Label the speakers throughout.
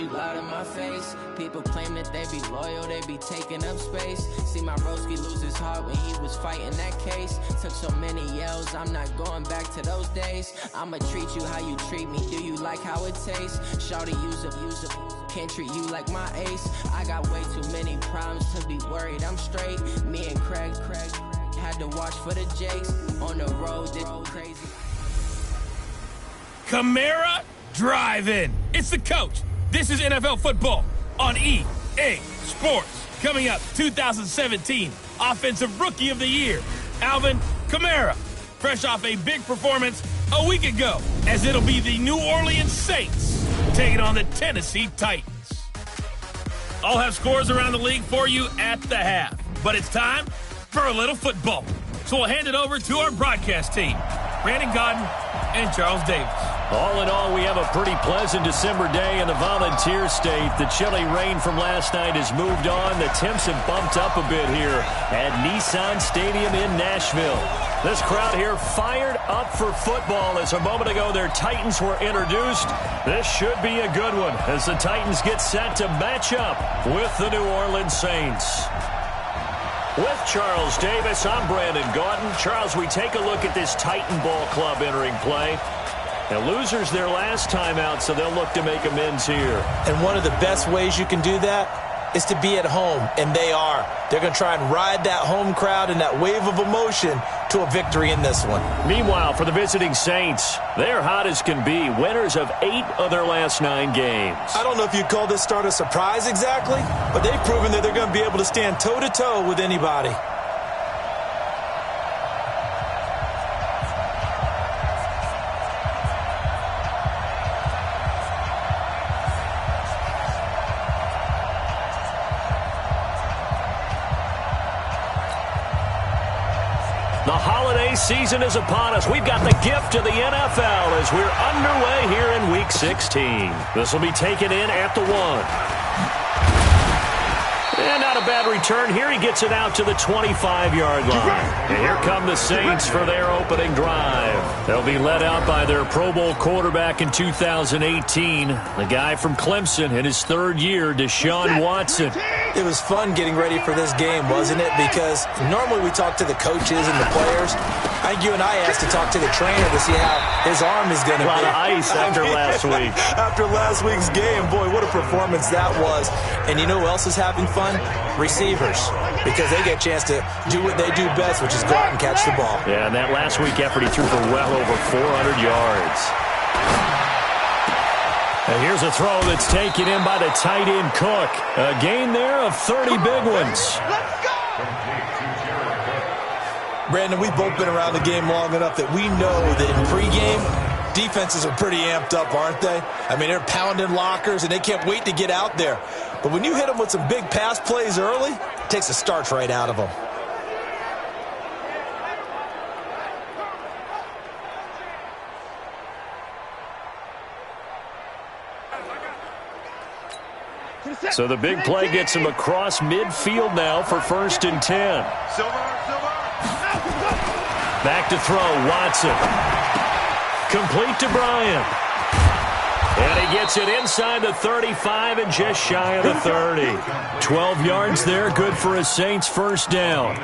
Speaker 1: you loud in my face. People claim that they be loyal, they be taking up space. See my broski lose his heart when he was fighting that case. Took so many yells, I'm not going back to those days. I'ma treat you how you treat me, do you like how it tastes? Shawty, use up, can't treat you like my ace. I got way too many problems to be worried, I'm straight. Me and Craig had to watch for the Jakes. On the road, this crazy.
Speaker 2: Kamara Drive-In. It's the coach. This is NFL football on EA Sports. Coming up, 2017 Offensive Rookie of the Year, Alvin Kamara. Fresh off a big performance a week ago, as it'll be the New Orleans Saints taking on the Tennessee Titans. I'll have scores around the league for you at the half, but it's time for a little football. So we'll hand it over to our broadcast team, Brandon Gaudin and Charles Davis.
Speaker 3: All in all, we have a pretty pleasant December day in the Volunteer State. The chilly rain from last night has moved on. The temps have bumped up a bit here at Nissan Stadium in Nashville. This crowd here fired up for football as a moment ago their Titans were introduced. This should be a good one as the Titans get set to match up with the New Orleans Saints. With Charles Davis, I'm Brandon Gaudin. Charles, we take a look at this Titan Ball Club entering play. Now, losers their last time out, so they'll look to make amends here.
Speaker 4: And one of the best ways you can do that is to be at home, and they are. They're going to try and ride that home crowd and that wave of emotion to a victory in this one.
Speaker 3: Meanwhile, for the visiting Saints, they're hot as can be, winners of 8 of their last 9 games.
Speaker 4: I don't know if you'd call this start a surprise exactly, but they've proven that they're going to be able to stand toe-to-toe with anybody.
Speaker 3: The holiday season is upon us. We've got the gift of the NFL as we're underway here in Week 16. This will be taken in at the 1. And not a bad return here. He gets it out to the 25-yard line. And here come the Saints for their opening drive. They'll be led out by their Pro Bowl quarterback in 2018, the guy from Clemson in his 3rd year, Deshaun Watson.
Speaker 4: It was fun getting ready for this game, wasn't it? Because normally we talk to the coaches and the players. I think you and I asked to talk to the trainer to see how his arm is going to be.
Speaker 3: A lot of ice after last week.
Speaker 4: After last week's game, boy, what a performance that was. And you know who else is having fun? Receivers. Because they get a chance to do what they do best, which is go out and catch the ball.
Speaker 3: Yeah, and that last week effort, he threw for well over 400 yards. And here's a throw that's taken in by the tight end Cook. A gain there of 30 big ones.
Speaker 4: Brandon, we've both been around the game long enough that we know that in pregame, defenses are pretty amped up, aren't they? I mean, they're pounding lockers, and they can't wait to get out there. But when you hit them with some big pass plays early, it takes a starch right out of them.
Speaker 3: So the big play gets him across midfield now for 1st and 10. Back to throw, Watson. Complete to Bryant. And he gets it inside the 35 and just shy of the 30. 12 yards there, good for a Saints first down.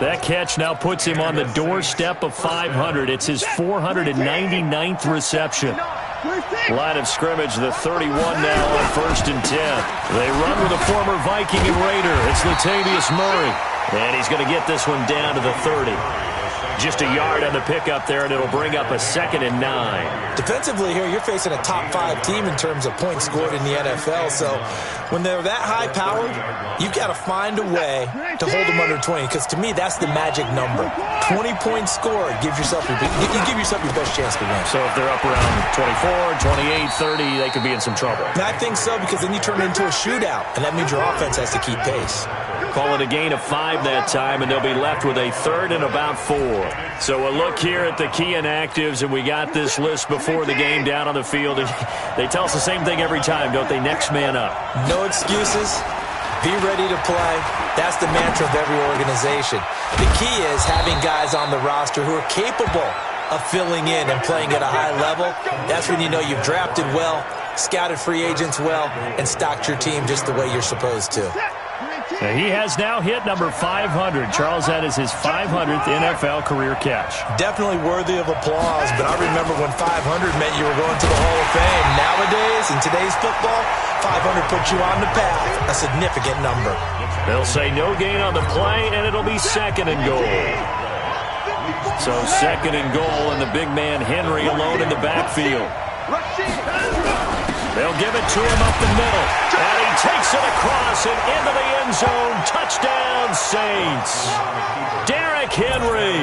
Speaker 3: That catch now puts him on the doorstep of 500. It's his 499th reception. Line of scrimmage, the 31 now on 1st and 10. They run with a former Viking and Raider. It's Latavius Murray. And he's going to get this one down to the 30. Just a yard on the pickup there, and it'll bring up a 2nd and 9.
Speaker 4: Defensively here, you're facing a top-5 team in terms of points scored in the NFL. So when they're that high-powered, you've got to find a way to hold them under 20. Because to me, that's the magic number. 20 points scored gives yourself you give yourself your best chance to win.
Speaker 3: So if they're up around 24, 28, 30, they could be in some trouble.
Speaker 4: And I think so, because then you turn it into a shootout, and that means your offense has to keep pace.
Speaker 3: Call it a gain of 5 that time, and they'll be left with a 3rd and about 4. So a look here at the key inactives, and we got this list before the game down on the field. And they tell us the same thing every time, don't they? Next man up.
Speaker 4: No excuses. Be ready to play. That's the mantra of every organization. The key is having guys on the roster who are capable of filling in and playing at a high level. That's when you know you've drafted well scouted free agents well, and stocked your team just the way you're supposed to.
Speaker 3: He has now hit number 500. Charles, that is his 500th NFL career catch.
Speaker 4: Definitely worthy of applause, but I remember when 500 meant you were going to the Hall of Fame. Nowadays, in today's football, 500 puts you on the path, a significant number.
Speaker 3: They'll say no gain on the play, and it'll be 2nd and goal. So 2nd and goal, and the big man Henry alone in the backfield. They'll give it to him up the middle, and he takes it across and into the end zone. Touchdown, Saints. Derrick Henry,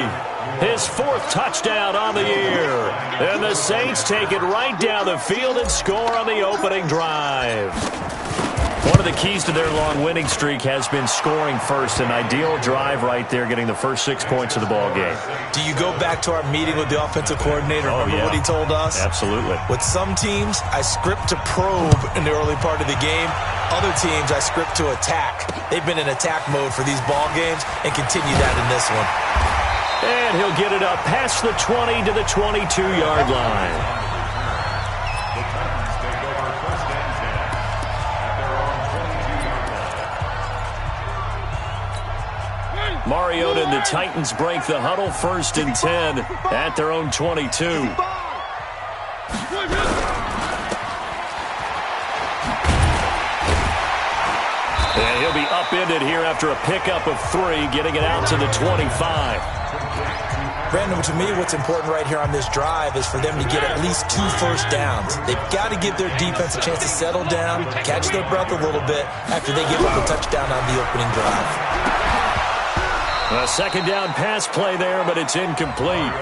Speaker 3: his 4th touchdown on the year. And the Saints take it right down the field and score on the opening drive. One of the keys to their long winning streak has been scoring first. An ideal drive right there, getting the first 6 points of the ball game.
Speaker 4: Do you go back to our meeting with the offensive coordinator? Remember what he told us?
Speaker 3: Absolutely.
Speaker 4: With some teams, I script to probe in the early part of the game. Other teams, I script to attack. They've been in attack mode for these ball games and continue that in this one.
Speaker 3: And he'll get it up past the 20 to the 22-yard line. Mariota and the Titans break the huddle, 1st and 10 at their own 22. And he'll be upended here after a pickup of 3, getting it out to the 25.
Speaker 4: Brandon, to me, what's important right here on this drive is for them to get at least 2 first downs. They've got to give their defense a chance to settle down, catch their breath a little bit after they give up a touchdown on the opening drive.
Speaker 3: A 2nd down pass play there, but it's incomplete.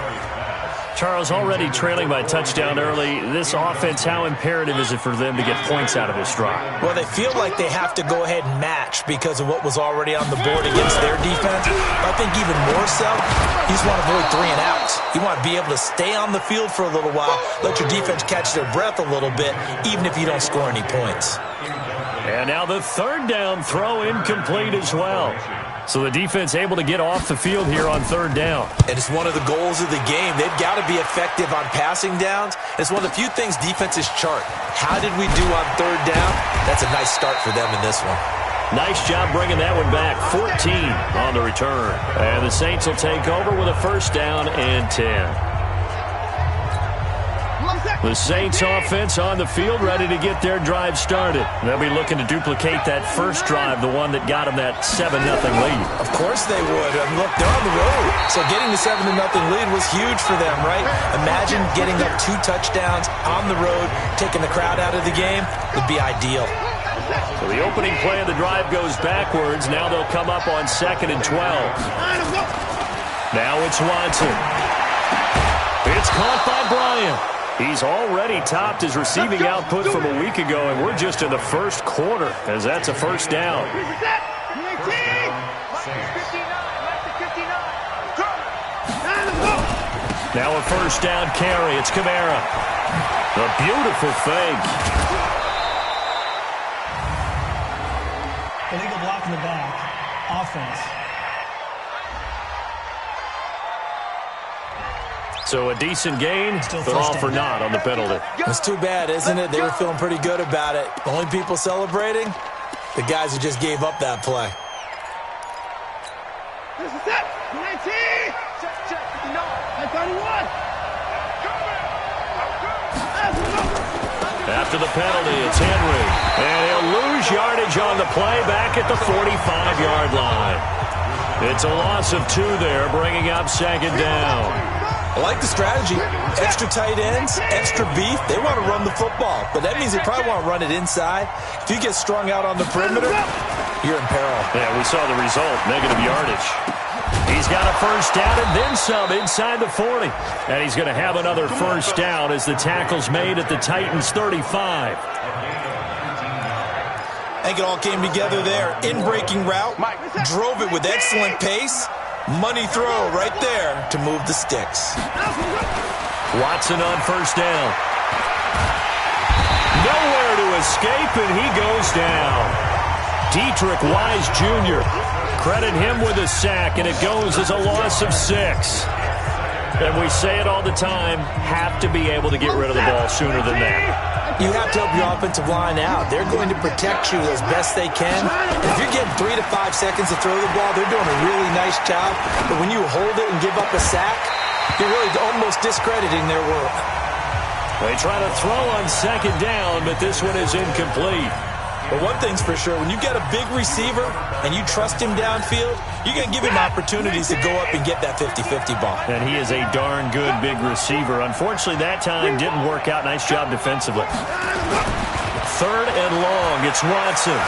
Speaker 3: Charles, already trailing by touchdown early. This offense, how imperative is it for them to get points out of this drive?
Speaker 4: Well, they feel like they have to go ahead and match because of what was already on the board against their defense. But I think even more so, you just want to avoid 3 and outs. You want to be able to stay on the field for a little while, let your defense catch their breath a little bit, even if you don't score any points.
Speaker 3: And now the 3rd down throw incomplete as well. So the defense able to get off the field here on 3rd down.
Speaker 4: And it's one of the goals of the game. They've got to be effective on passing downs. It's one of the few things defenses chart. How did we do on 3rd down? That's a nice start for them in this one.
Speaker 3: Nice job bringing that one back. 14 on the return. And the Saints will take over with a 1st down and 10. The Saints offense on the field, ready to get their drive started. They'll be looking to duplicate that first drive, the one that got them that 7-0 lead.
Speaker 4: Of course they would. I mean, look, they're on the road. So getting the 7-0 lead was huge for them, right? Imagine getting up 2 touchdowns on the road, taking the crowd out of the game. Would be ideal.
Speaker 3: So the opening play of the drive goes backwards. Now they'll come up on 2nd and 12. Now it's Watson. It's caught by Bryant. He's already topped his receiving output from a week ago, and we're just in the 1st quarter, as that's a 1st down. Now a 1st down carry. It's Kamara. A beautiful fake.
Speaker 5: Illegal block in the back. Offense.
Speaker 3: So a decent gain, but all for naught on the penalty.
Speaker 4: It's too bad, isn't it? They were feeling pretty good about it. The only people celebrating, the guys who just gave up that play.
Speaker 6: This is it. 19. Check. 31.
Speaker 3: After the penalty, it's Henry. And he'll lose yardage on the play back at the 45-yard line. It's a loss of 2 there, bringing up 2nd down.
Speaker 4: I like the strategy. Extra tight ends, extra beef. They want to run the football, but that means they probably want to run it inside. If you get strung out on the perimeter, you're in peril.
Speaker 3: Yeah, we saw the result, negative yardage. He's got a 1st down and then some inside the 40. And he's going to have another 1st down as the tackle's made at the Titans' 35.
Speaker 4: I think it all came together there. In-breaking route, drove it with excellent pace. Money throw right there to move the sticks.
Speaker 3: Watson on 1st down. Nowhere to escape, and he goes down. Dietrich Wise Jr. Credit him with a sack, and it goes as a loss of 6. And we say it all the time, have to be able to get rid of the ball sooner than that.
Speaker 4: You have to help your offensive line out. They're going to protect you as best they can. And if you're getting 3 to 5 seconds to throw the ball, they're doing a really nice job. But when you hold it and give up a sack, you're really almost discrediting their work.
Speaker 3: They try to throw on second down, but this one is incomplete.
Speaker 4: But one thing's for sure, when you get a big receiver and you trust him downfield, you're going to give him opportunities to go up and get that 50-50 ball.
Speaker 3: And he is a darn good big receiver. Unfortunately, that time didn't work out. Nice job defensively. 3rd and long. It's Watson.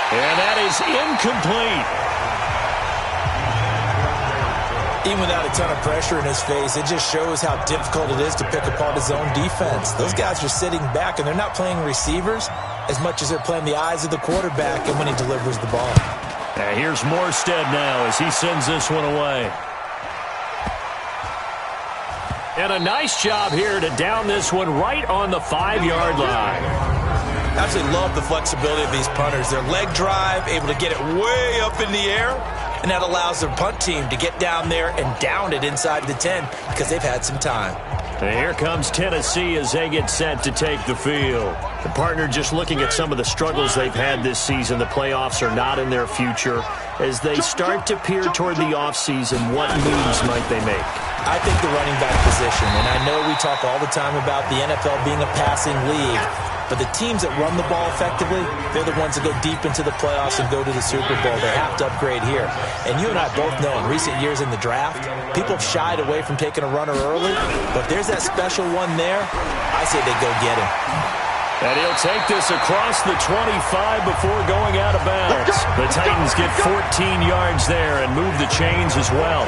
Speaker 3: And that is incomplete.
Speaker 4: Even without a ton of pressure in his face, it just shows how difficult it is to pick apart his own defense. Those guys are sitting back, and they're not playing receivers as much as they're playing the eyes of the quarterback and when he delivers the ball.
Speaker 3: Now here's Morstead now as he sends this one away. And a nice job here to down this one right on the 5-yard line.
Speaker 4: I absolutely love the flexibility of these punters. Their leg drive, able to get it way up in the air, and that allows their punt team to get down there and down it inside the 10 because they've had some time.
Speaker 3: And here comes Tennessee as they get set to take the field. The partner just looking at some of the struggles they've had this season. The playoffs are not in their future. As they start to peer toward the offseason, what moves might they make?
Speaker 4: I think the running back position, and I know we talk all the time about the NFL being a passing league, but the teams that run the ball effectively, they're the ones that go deep into the playoffs and go to the Super Bowl. They have to upgrade here. And you and I both know in recent years in the draft, people have shied away from taking a runner early, but there's that special one there. I say they go get him.
Speaker 3: And he'll take this across the 25 before going out of bounds. The Titans get 14 yards there and move the chains as well.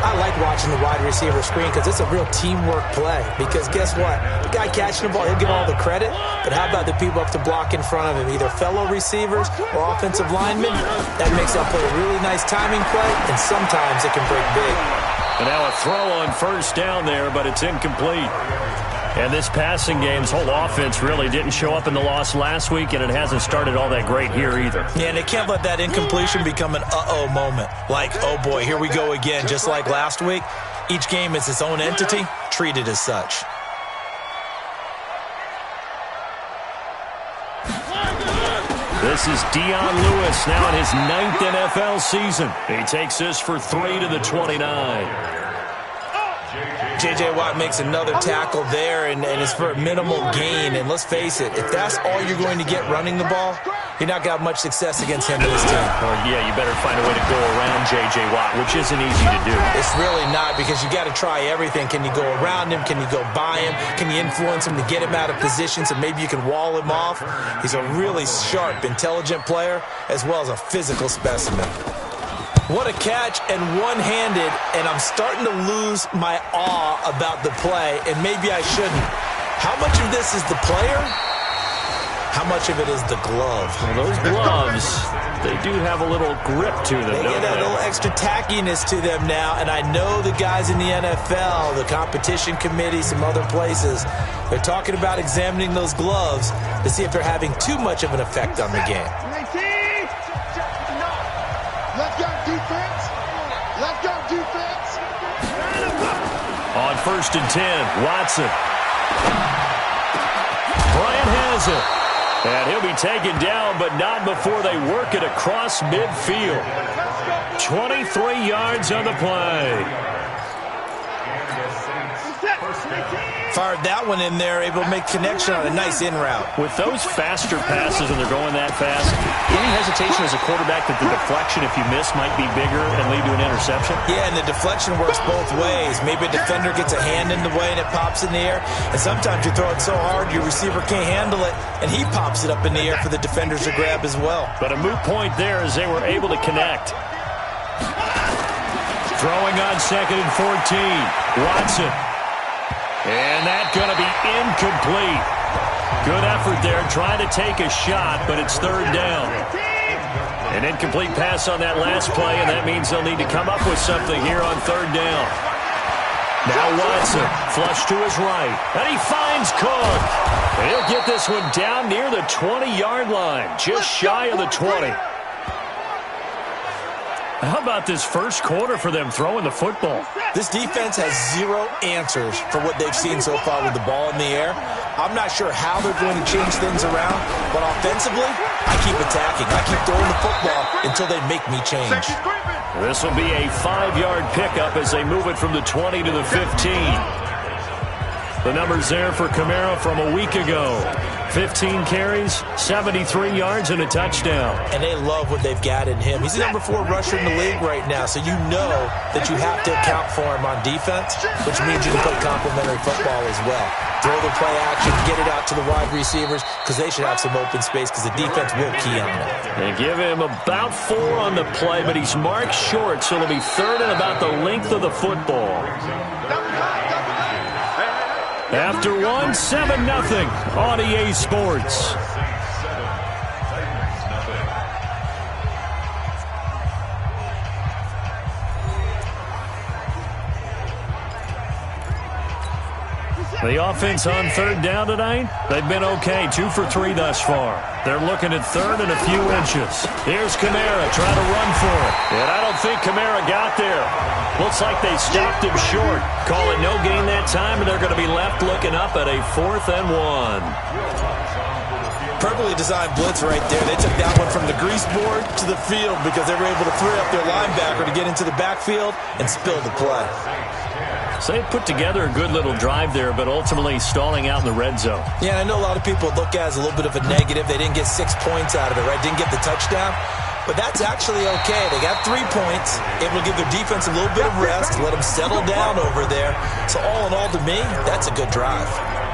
Speaker 4: I like watching the wide receiver screen because it's a real teamwork play. Because guess what? The guy catching the ball, he'll get all the credit. But how about the people up to block in front of him? Either fellow receivers or offensive linemen. That makes that play a really nice timing play, and sometimes it can break big.
Speaker 3: And now a throw on first down there, but it's incomplete. And this passing game's whole offense really didn't show up in the loss last week, and it hasn't started all that great here either.
Speaker 4: Yeah, and they can't let that incompletion become an uh-oh moment. Like, oh boy, here we go again, just like last week. Each game is its own entity, treated as such.
Speaker 3: This is Dion Lewis now in his 9th NFL season. He takes this for 3 to the 29.
Speaker 4: J.J. Watt makes another tackle there, and it's for a minimal gain. And let's face it, if that's all you're going to get running the ball, you're not going to have much success against him and his team.
Speaker 3: Well, yeah, you better find a way to go around J.J. Watt, which isn't easy to do.
Speaker 4: It's really not, because you got to try everything. Can you go around him? Can you go by him? Can you influence him to get him out of position so maybe you can wall him off? He's a really sharp, intelligent player, as well as a physical specimen. What a catch, and one-handed, and I'm starting to lose my awe about the play, and maybe I shouldn't. How much of this is the player? How much of it is the glove?
Speaker 3: Well, those gloves, they do have a little grip to them,
Speaker 4: They get a little extra tackiness to them now, and I know the guys in the NFL, the competition committee, some other places, they're talking about examining those gloves to see if they're having too much of an effect on the game.
Speaker 6: Let's go defense. Let's go defense.
Speaker 3: On 1st and 10, Watson. Bryant has it. And he'll be taken down, but not before they work it across midfield. 23 yards on the play.
Speaker 4: Fired that one in there, able to make connection on a nice in route.
Speaker 3: With those faster passes and they're going that fast, any hesitation as a quarterback that the deflection, if you miss, might be bigger and lead to an interception?
Speaker 4: Yeah, and the deflection works both ways. Maybe a defender gets a hand in the way and it pops in the air, and sometimes you throw it so hard your receiver can't handle it, and he pops it up in the air for the defenders to grab as well.
Speaker 3: But a moot point there as they were able to connect. Throwing on 2nd and 14, Watson. And that's going to be incomplete. Good effort there trying to take a shot, but it's 3rd down. An incomplete pass on that last play, and that means they'll need to come up with something here on 3rd down. Now Watson, flush to his right, and he finds Cook. And he'll get this one down near the 20-yard line, just shy of the 20. How about this first quarter for them throwing the football?
Speaker 4: This defense has zero answers for what they've seen so far with the ball in the air. I'm not sure how they're going to change things around, but offensively, I keep attacking. I keep throwing the football until they make me change.
Speaker 3: This will be a 5-yard pickup as they move it from the 20 to the 15. The numbers there for Kamara from a week ago. 15 carries, 73 yards, and a touchdown.
Speaker 4: And they love what they've got in him. He's the number 4 rusher in the league right now, so you know that you have to account for him on defense, which means you can play complementary football as well. Throw the play action, get it out to the wide receivers, because they should have some open space, because the defense will key on them.
Speaker 3: They give him about 4 on the play, but he's marked short, so it'll be third and about the length of the football. After 1, 7-0 on EA Sports. The offense on third down tonight, they've been okay. 2 for 3 thus far. They're looking at third and a few inches. Here's Kamara trying to run for it. And I don't think Kamara got there. Looks like they stopped him short. Call it no gain that time, and they're going to be left looking up at a 4th and 1.
Speaker 4: Perfectly designed blitz right there. They took that one from the grease board to the field because they were able to free up their linebacker to get into the backfield and spill the play.
Speaker 3: So they put together a good little drive there, but ultimately stalling out in the red zone.
Speaker 4: Yeah, and I know a lot of people look at it as a little bit of a negative. They didn't get 6 points out of it, right? Didn't get the touchdown. But that's actually okay. They got 3 points, able to give their defense a little bit of rest, let them settle down over there. So all in all, to me, that's a good drive.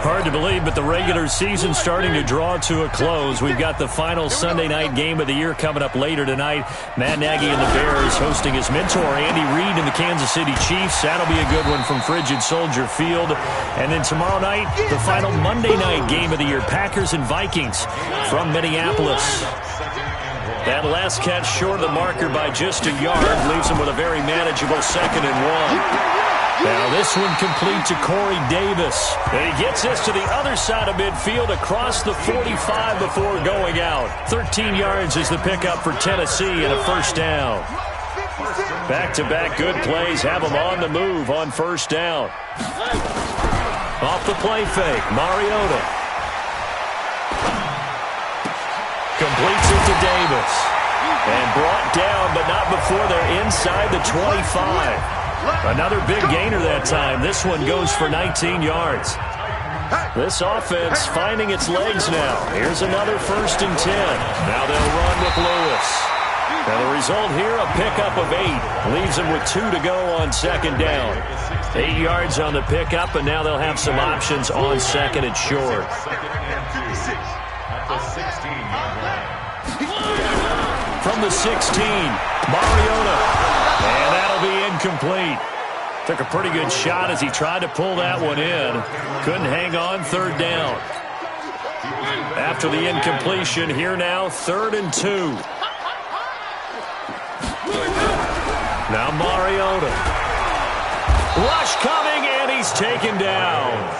Speaker 3: Hard to believe, but the regular season starting to draw to a close. We've got the final Sunday night game of the year coming up later tonight. Matt Nagy and the Bears hosting his mentor, Andy Reid, and the Kansas City Chiefs. That'll be a good one from Frigid Soldier Field. And then tomorrow night, the final Monday night game of the year, Packers and Vikings from Minneapolis. That last catch short of the marker by just a yard leaves him with a very manageable 2nd and 1. Now this one complete to Corey Davis. And he gets this to the other side of midfield across the 45 before going out. 13 yards is the pickup for Tennessee and a 1st down. Back-to-back good plays have them on the move on 1st down. Off the play fake, Mariota. Completes it to Davis. And brought down, but not before they're inside the 25. Another big gainer that time. This one goes for 19 yards. This offense finding its legs now. Here's another 1st and 10. Now they'll run with Lewis. And the result here, a pickup of 8. Leaves them with 2 to go on 2nd down. 8 yards on the pickup, and now they'll have some options on 2nd and short. From the 16, Mariota. And that'll be incomplete. Took a pretty good shot as he tried to pull that one in. Couldn't hang on, 3rd down. After the incompletion, here now, 3rd and 2. Now Mariota. Rush coming, and he's taken down.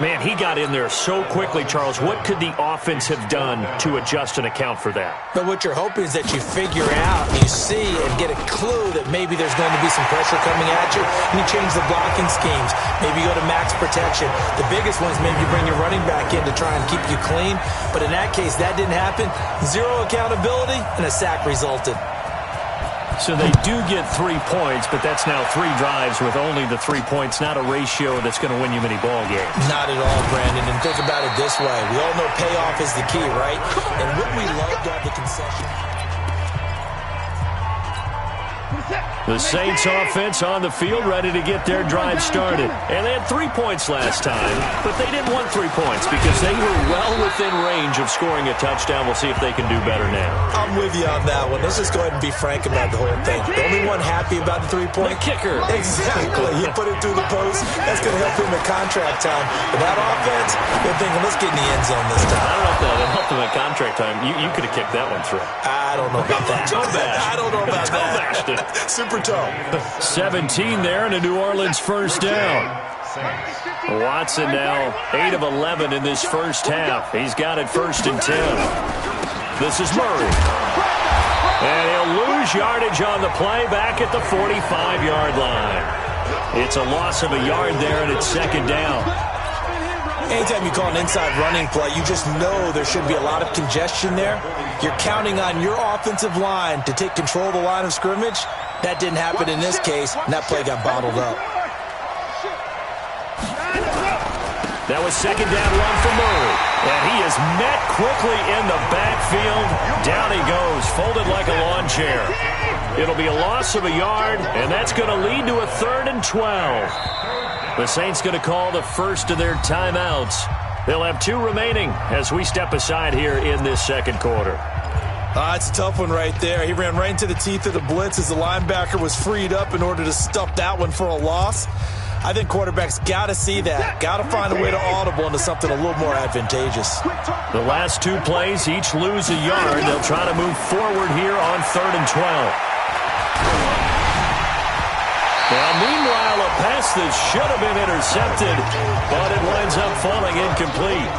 Speaker 3: Man, he got in there so quickly, Charles. What could the offense have done to adjust and account for that?
Speaker 4: But what you're hoping is that you figure out, you see, and get a clue that maybe there's going to be some pressure coming at you, and you change the blocking schemes. Maybe you go to max protection. The biggest one is maybe you bring your running back in to try and keep you clean. But in that case, that didn't happen. 0 accountability, and a sack resulted.
Speaker 3: So they do get 3 points, but that's now 3 drives with only the 3 points, not a ratio that's going to win you many ball games.
Speaker 4: Not at all, Brandon. And think about it this way. We all know payoff is the key, right? And wouldn't we love to have the concession?
Speaker 3: The Saints offense on the field ready to get their drive started. And they had 3 points last time, but they didn't want 3 points because they were well within range of scoring a touchdown. We'll see if they can do better now.
Speaker 4: I'm with you on that one. Let's just go ahead and be frank about the whole thing. The only one happy about the 3-point?
Speaker 3: The kicker.
Speaker 4: Exactly. You put it through the post. That's going to help him at contract time. But that offense, they're thinking, let's get in the end zone this time.
Speaker 3: I don't know if that helped him at contract time. You could have kicked that one through.
Speaker 4: I don't know about that. I don't know about that. Super toe.
Speaker 3: 17 there and a New Orleans 1st down. Watson now 8 of 11 in this 1st half. He's got it 1st and 10. This is Murray. And he'll lose yardage on the play back at the 45-yard line. It's a loss of a yard there, and it's second down.
Speaker 4: Anytime you call an inside running play, you just know there should be a lot of congestion there. You're counting on your offensive line to take control of the line of scrimmage. That didn't happen in this case, and that play got bottled up.
Speaker 3: That was second down run for Murray. And he is met quickly in the backfield. Down he goes, folded like a lawn chair. It'll be a loss of a yard, and that's going to lead to a 3rd and 12. The Saints going to call the first of their timeouts. They'll have 2 remaining as we step aside here in this second quarter.
Speaker 4: It's a tough one right there. He ran right into the teeth of the blitz as the linebacker was freed up in order to stuff that one for a loss. I think quarterbacks got to see that. Got to find a way to audible into something a little more advantageous.
Speaker 3: The last 2 plays each lose a yard. They'll try to move forward here on 3rd and 12. Now, meanwhile, a pass that should have been intercepted, but it winds up falling incomplete.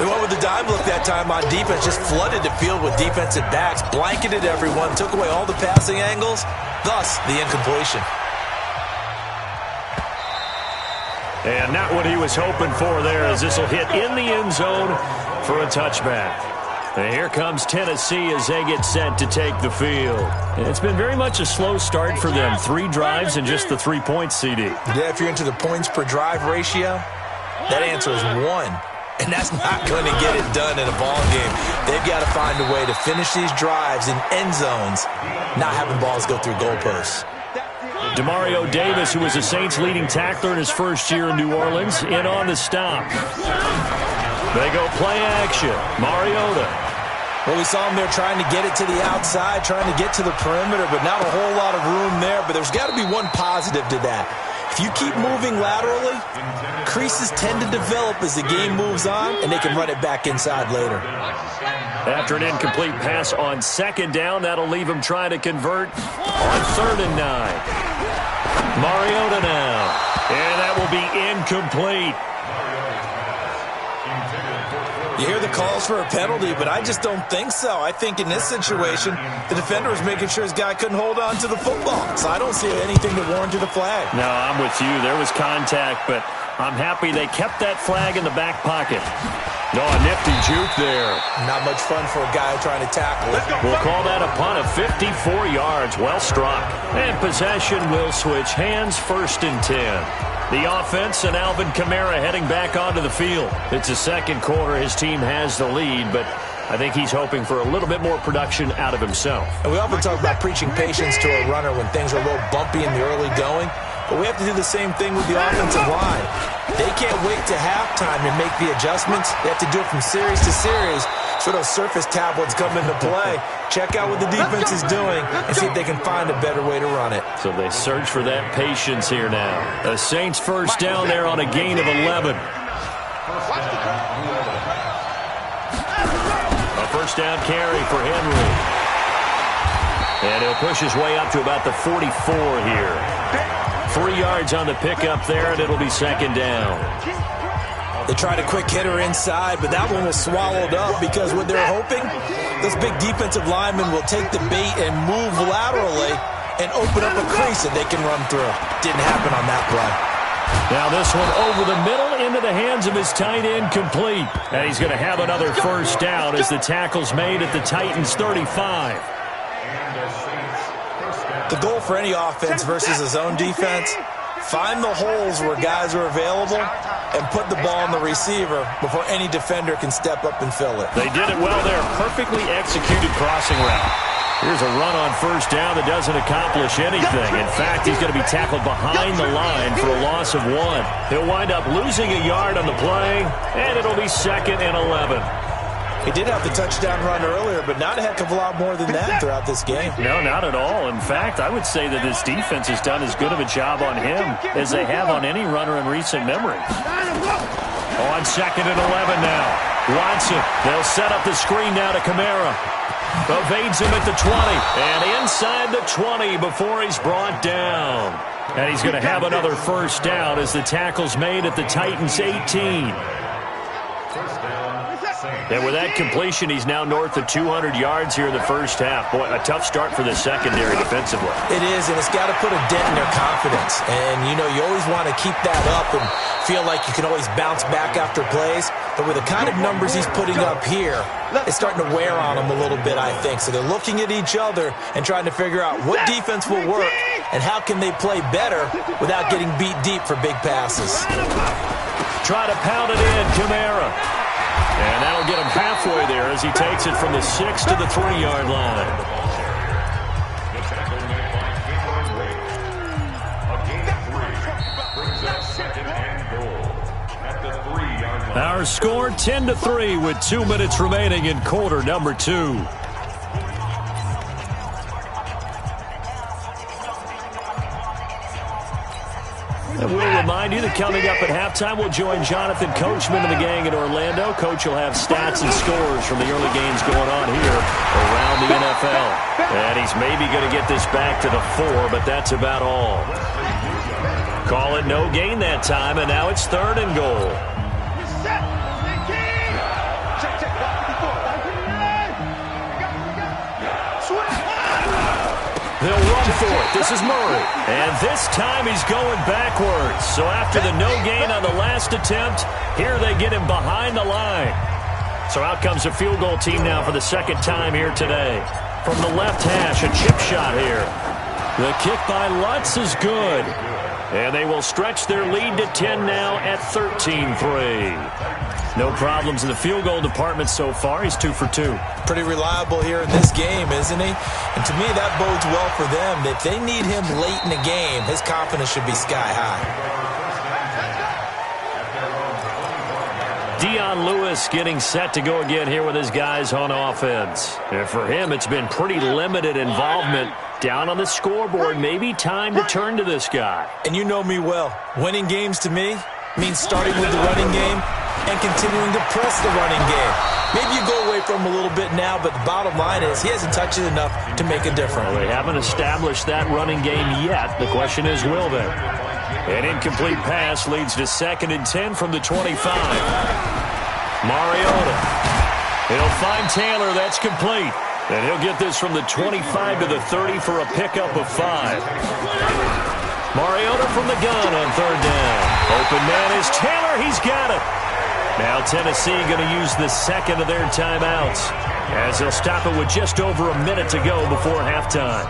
Speaker 4: They went with the dime look that time on defense, just flooded the field with defensive backs, blanketed everyone, took away all the passing angles, thus the incompletion.
Speaker 3: And not what he was hoping for there, as this will hit in the end zone for a touchback. And here comes Tennessee as they get set to take the field. And it's been very much a slow start for them. 3 drives and just the 3 points, CD.
Speaker 4: Yeah, if you're into the points per drive ratio, that answer is 1. And that's not going to get it done in a ball game. They've got to find a way to finish these drives in end zones, not having balls go through goalposts.
Speaker 3: Demario Davis, who was the Saints' leading tackler in his first year in New Orleans, in on the stop. They go play action. Mariota.
Speaker 4: Well, we saw him there trying to get it to the outside, trying to get to the perimeter, but not a whole lot of room there. But there's got to be one positive to that. If you keep moving laterally, creases tend to develop as the game moves on, and they can run it back inside later.
Speaker 3: After an incomplete pass on second down, that'll leave him trying to convert on 3rd and 9. Mariota now. And that will be incomplete.
Speaker 4: You hear the calls for a penalty, but I just don't think so. I think in this situation, the defender was making sure his guy couldn't hold on to the football. So I don't see anything that warranted a flag.
Speaker 3: No, I'm with you. There was contact, but I'm happy they kept that flag in the back pocket. No, a nifty juke there.
Speaker 4: Not much fun for a guy trying to tackle it.
Speaker 3: We'll call that a punt of 54 yards. Well struck. And possession will switch hands, 1st and 10. The offense and Alvin Kamara heading back onto the field. It's the second quarter. His team has the lead, but I think he's hoping for a little bit more production out of himself.
Speaker 4: And we often talk about preaching patience to a runner when things are a little bumpy in the early going, but we have to do the same thing with the offensive line. They can't wait to halftime to make the adjustments. They have to do it from series to series so those surface tablets come into play. Check out what the defense is doing and see if they can find a better way to run it.
Speaker 3: So they search for that patience here now. The Saints first down there on a gain of 11. A first down carry for Henry. And he'll push his way up to about the 44 here. 3 yards on the pickup there, and it'll be second down.
Speaker 4: They tried a quick hitter inside, but that one was swallowed up because what they're hoping, this big defensive lineman will take the bait and move laterally and open up a crease that they can run through. Didn't happen on that play.
Speaker 3: Now this one over the middle into the hands of his tight end, complete. And he's going to have another first down as the tackle's made at the Titans' 35.
Speaker 4: The goal for any offense versus a zone defense, find the holes where guys are available and put the ball on the receiver before any defender can step up and fill it.
Speaker 3: They did it well there. Perfectly executed crossing route. Here's a run on first down that doesn't accomplish anything. In fact, he's going to be tackled behind the line for a loss of 1. He'll wind up losing a yard on the play, and it'll be 2nd and 11.
Speaker 4: He did have the touchdown run earlier, but not a heck of a lot more than that throughout this game.
Speaker 3: No, not at all. In fact, I would say that this defense has done as good of a job on him as they have on any runner in recent memory. On 2nd and 11 now. Watson, they'll set up the screen now to Kamara. Evades him at the 20, and inside the 20 before he's brought down. And he's going to have another first down as the tackle's made at the Titans' 18. And with that completion, he's now north of 200 yards here in the first half. Boy, a tough start for the secondary defensively.
Speaker 4: It is, and it's got to put a dent in their confidence. And, you know, you always want to keep that up and feel like you can always bounce back after plays. But with the kind of numbers he's putting up here, it's starting to wear on them a little bit, I think. So they're looking at each other and trying to figure out what defense will work and how can they play better without getting beat deep for big passes.
Speaker 3: Try to pound it in, Kamara. And that'll get him halfway there as he takes it from the 6 to the 3-yard line. Our score 10-3 with 2 minutes remaining in quarter number 2. And we'll remind you that coming up at halftime, we'll join Jonathan Coachman and the gang in Orlando. Coach will have stats and scores from the early games going on here around the NFL. And he's maybe going to get this back to the 4, but that's about all. Call it no gain that time, and now it's 3rd and goal. They'll run for it. This is Murray. And this time he's going backwards. So after the no gain on the last attempt, here they get him behind the line. So out comes a field goal team now for the second time here today. From the left hash, a chip shot here. The kick by Lutz is good. And they will stretch their lead to 10 now at 13-3. No problems in the field goal department so far. He's 2 for 2.
Speaker 4: Pretty reliable here in this game, isn't he? And to me, that bodes well for them. If they need him late in the game, his confidence should be sky high.
Speaker 3: Dion Lewis getting set to go again here with his guys on offense. And for him, it's been pretty limited involvement. Down on the scoreboard, maybe time to turn to this guy.
Speaker 4: And you know me well. Winning games to me means starting with the running game and continuing to press the running game. Maybe you go away from him a little bit now, but the bottom line is he hasn't touched it enough to make a difference.
Speaker 3: Well, they haven't established that running game yet. The question is, will they? An incomplete pass leads to 2nd and 10 from the 25. Mariota. He'll find Taylor. That's complete. And he'll get this from the 25 to the 30 for a pickup of 5. Mariota from the gun on 3rd down. Open man is Taylor. He's got it. Now Tennessee going to use the second of their timeouts as they'll stop it with just over a minute to go before halftime.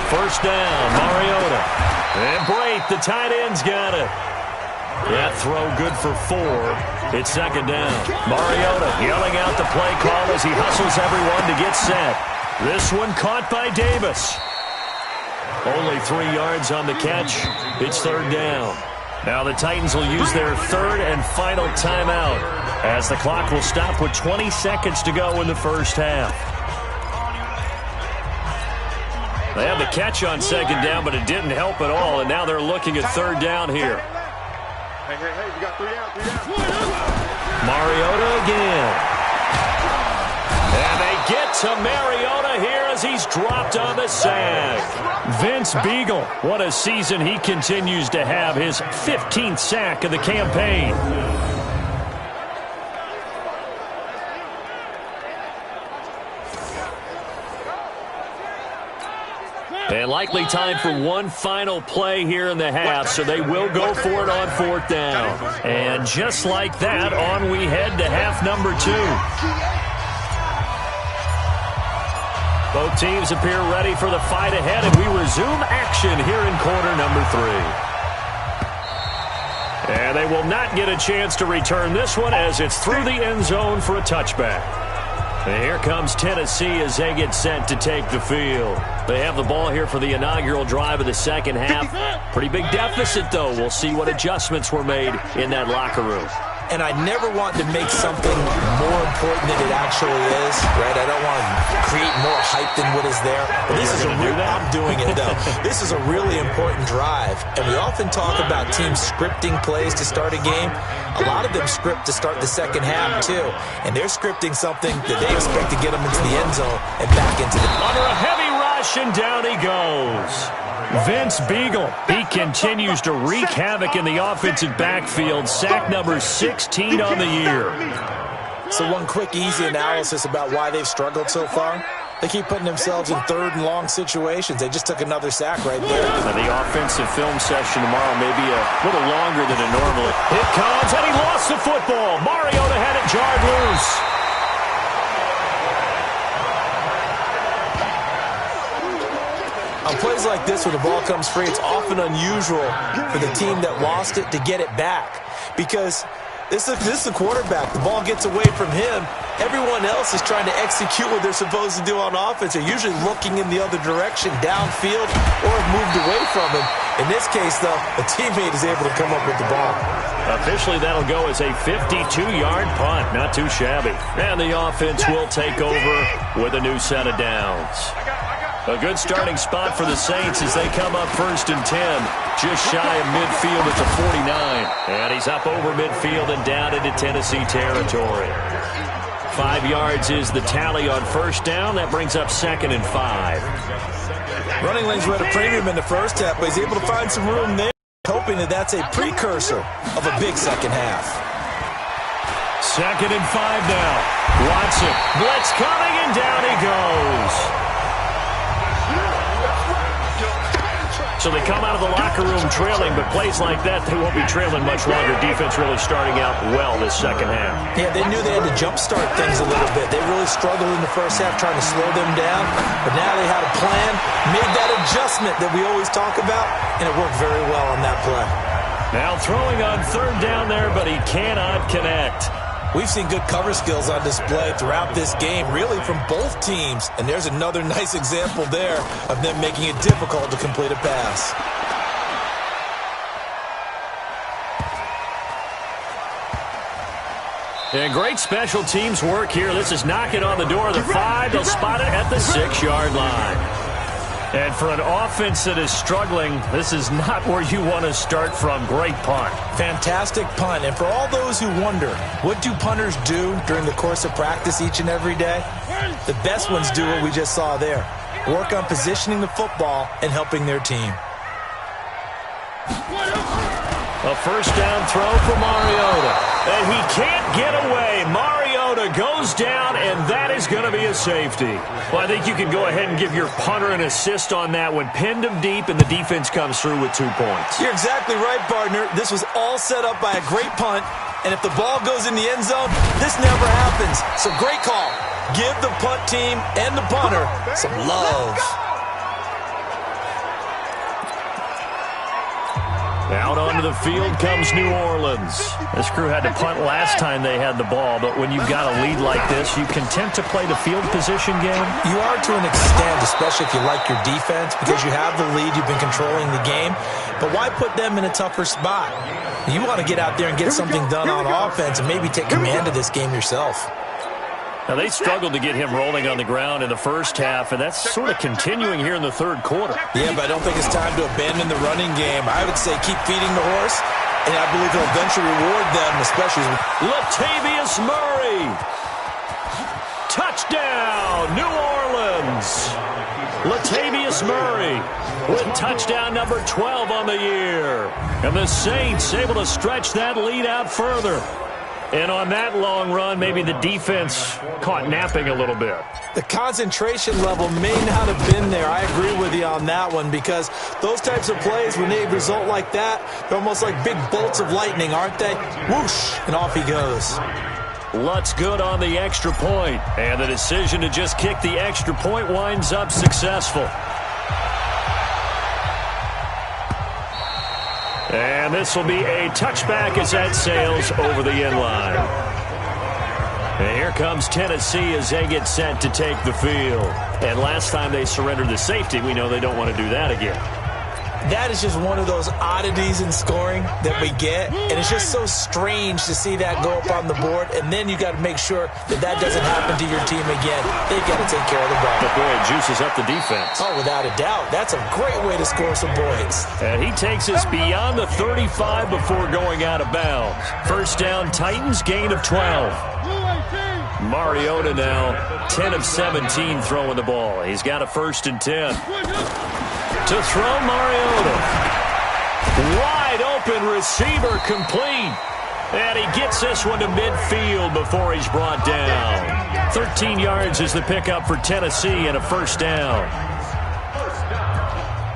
Speaker 3: First down, Mariota. And Brate, the tight end's got it. That throw good for 4. It's 2nd down. Mariota yelling out the play call as he hustles everyone to get set. This one caught by Davis. Only 3 yards on the catch. It's 3rd down. Now the Titans will use their 3rd and final timeout as the clock will stop with 20 seconds to go in the first half. They had the catch on 2nd down, but it didn't help at all, and now they're looking at 3rd down here.
Speaker 6: Hey, we got 3 out, 3 out.
Speaker 3: Mariota again. And they get to Mariota here as he's dropped on the sack. Vince Beagle, what a season he continues to have, his 15th sack of the campaign. And likely time for one final play here in the half, so they will go for it on 4th down. And just like that, on we head to half number 2. Both teams appear ready for the fight ahead, and we resume action here in quarter number 3. And they will not get a chance to return this one as it's through the end zone for a touchback. And here comes Tennessee as they get set to take the field. They have the ball here for the inaugural drive of the second half. Pretty big deficit, though. We'll see what adjustments were made in that locker room.
Speaker 4: And I never want to make something more important than it actually is, right? I don't want to create more hype than what is there. But this is a real, I'm doing it, though. This is a really important drive. And we often talk about teams scripting plays to start a game. A lot of them script to start the second half, too. And they're scripting something that they expect to get them into the end zone and back into the...
Speaker 3: Under a heavy ride rush, and down he goes. Vince Biegel, he continues to wreak havoc in the offensive backfield. Sack number 16 on the year.
Speaker 4: So one quick, easy analysis about why they've struggled so far. They keep putting themselves in third and long situations. They just took another sack right there.
Speaker 3: Now the offensive film session tomorrow may be a little longer than it normally. It comes, and he lost the football. Mariota had it jarred loose.
Speaker 4: On plays like this, when the ball comes free, it's often unusual for the team that lost it to get it back. Because this is the quarterback. The ball gets away from him. Everyone else is trying to execute what they're supposed to do on offense. They're usually looking in the other direction, downfield, or have moved away from him. In this case, though, a teammate is able to come up with the ball.
Speaker 3: Officially, that'll go as a 52-yard punt. Not too shabby. And the offense will take over with a new set of downs. A good starting spot for the Saints as they come up 1st and 10. Just shy of midfield at the 49. And he's up over midfield and down into Tennessee territory. 5 yards is the tally on 1st down. That brings up 2nd and 5.
Speaker 4: Running lanes were at a premium in the first half, but he's able to find some room there, hoping that that's a precursor of a big second half.
Speaker 3: 2nd and 5 now. Watson, blitz coming, and down he goes. So they come out of the locker room trailing, but plays like that, they won't be trailing much longer. Defense really starting out well this second half.
Speaker 4: Yeah, they knew they had to jumpstart things a little bit. They really struggled in the first half trying to slow them down, but now they had a plan, made that adjustment that we always talk about, and it worked very well on that play.
Speaker 3: Now throwing on 3rd down there, but he cannot connect.
Speaker 4: We've seen good cover skills on display throughout this game, really from both teams. And there's another nice example there of them making it difficult to complete a pass.
Speaker 3: And great special teams work here. This is knocking on the door of the 5. They'll spot it at the 6-yard line. And for an offense that is struggling, this is not where you want to start from. Great punt.
Speaker 4: Fantastic punt. And for all those who wonder, what do punters do during the course of practice each and every day? The best ones do what we just saw there. Work on positioning the football and helping their team.
Speaker 3: A 1st down throw for Mariota. And he can't get away. Mariota goes down, and that is going to be a safety. Well, I think you can go ahead and give your punter an assist on that one. Pinned him deep, and the defense comes through with 2 points.
Speaker 4: You're exactly right, partner. This was all set up by a great punt, and if the ball goes in the end zone, this never happens. So great call. Give the punt team and the punter some love.
Speaker 3: Out onto the field comes New Orleans. This crew had to punt last time they had the ball, but when you've got a lead like this, you content to play the field position game?
Speaker 4: You are to an extent, especially if you like your defense, because you have the lead, you've been controlling the game. But why put them in a tougher spot? You want to get out there and get something done on offense and maybe take command of this game yourself.
Speaker 3: Now, they struggled to get him rolling on the ground in the first half, and that's sort of continuing here in the 3rd quarter.
Speaker 4: Yeah, but I don't think it's time to abandon the running game. I would say keep feeding the horse, and I believe he'll eventually reward them, especially
Speaker 3: Latavius Murray. Touchdown, New Orleans. Latavius Murray with touchdown number 12 on the year. And the Saints able to stretch that lead out further. And on that long run, maybe the defense caught napping a little bit.
Speaker 4: The concentration level may not have been there. I agree with you on that one, because those types of plays, when they result like that, they're almost like big bolts of lightning, aren't they? Whoosh, and off he goes.
Speaker 3: Lutz good on the extra point. And the decision to just kick the extra point winds up successful. And this will be a touchback as that sails over the end line. And here comes Tennessee as they get set to take the field. And last time they surrendered the safety, we know they don't want to do that again.
Speaker 4: That is just one of those oddities in scoring that we get, and it's just so strange to see that go up on the board, and then you got to make sure that that doesn't happen to your team again. They've got to take care of the ball.
Speaker 3: But boy, it juices up the defense.
Speaker 4: Oh, without a doubt. That's a great way to score some points.
Speaker 3: And he takes us beyond the 35 before going out of bounds. 1st down, Titans, gain of 12. Mariota now 10 of 17 throwing the ball. He's got a 1st and 10. To throw, Mariota. Wide open receiver, complete. And he gets this one to midfield before he's brought down. 13 yards is the pickup for Tennessee and a 1st down.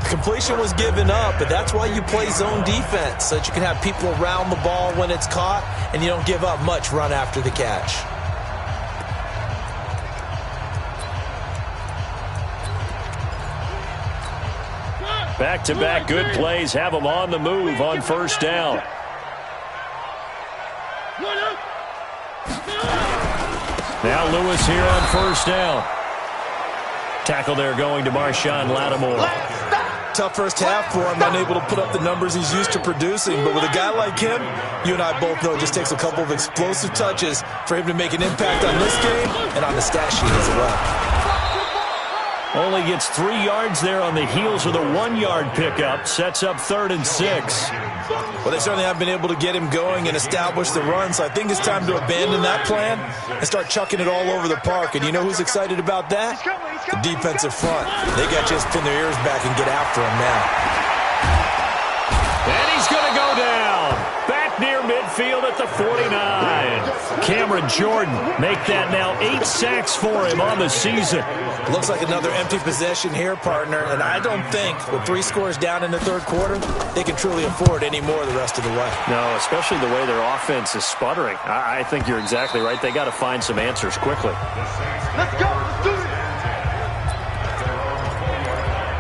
Speaker 4: Completion was given up, but that's why you play zone defense, so that you can have people around the ball when it's caught, and you don't give up much run after the catch.
Speaker 3: Back-to-back good plays have them on the move on 1st down. Now Lewis here on 1st down. Tackle there going to Marshawn Lattimore.
Speaker 4: Tough first half for him, unable to put up the numbers he's used to producing. But with a guy like him, you and I both know it just takes a couple of explosive touches for him to make an impact on this game and on the stat sheet as well.
Speaker 3: Only gets 3 yards there on the heels of the 1-yard pickup. Sets up 3rd and 6.
Speaker 4: Well, they certainly have been able to get him going and establish the run, so I think it's time to abandon that plan and start chucking it all over the park. And you know who's excited about that? The defensive front. They got to just pin their ears back and get after him now.
Speaker 3: And he's going to go down. Back near midfield at the 49. Cameron Jordan make that now 8 sacks for him on the season.
Speaker 4: Looks like another empty possession here, partner, and I don't think with 3 scores down in the 3rd quarter, they can truly afford any more the rest of the way.
Speaker 3: No, especially the way their offense is sputtering. I think you're exactly right. They got to find some answers quickly.
Speaker 6: Let's go. Let's do it.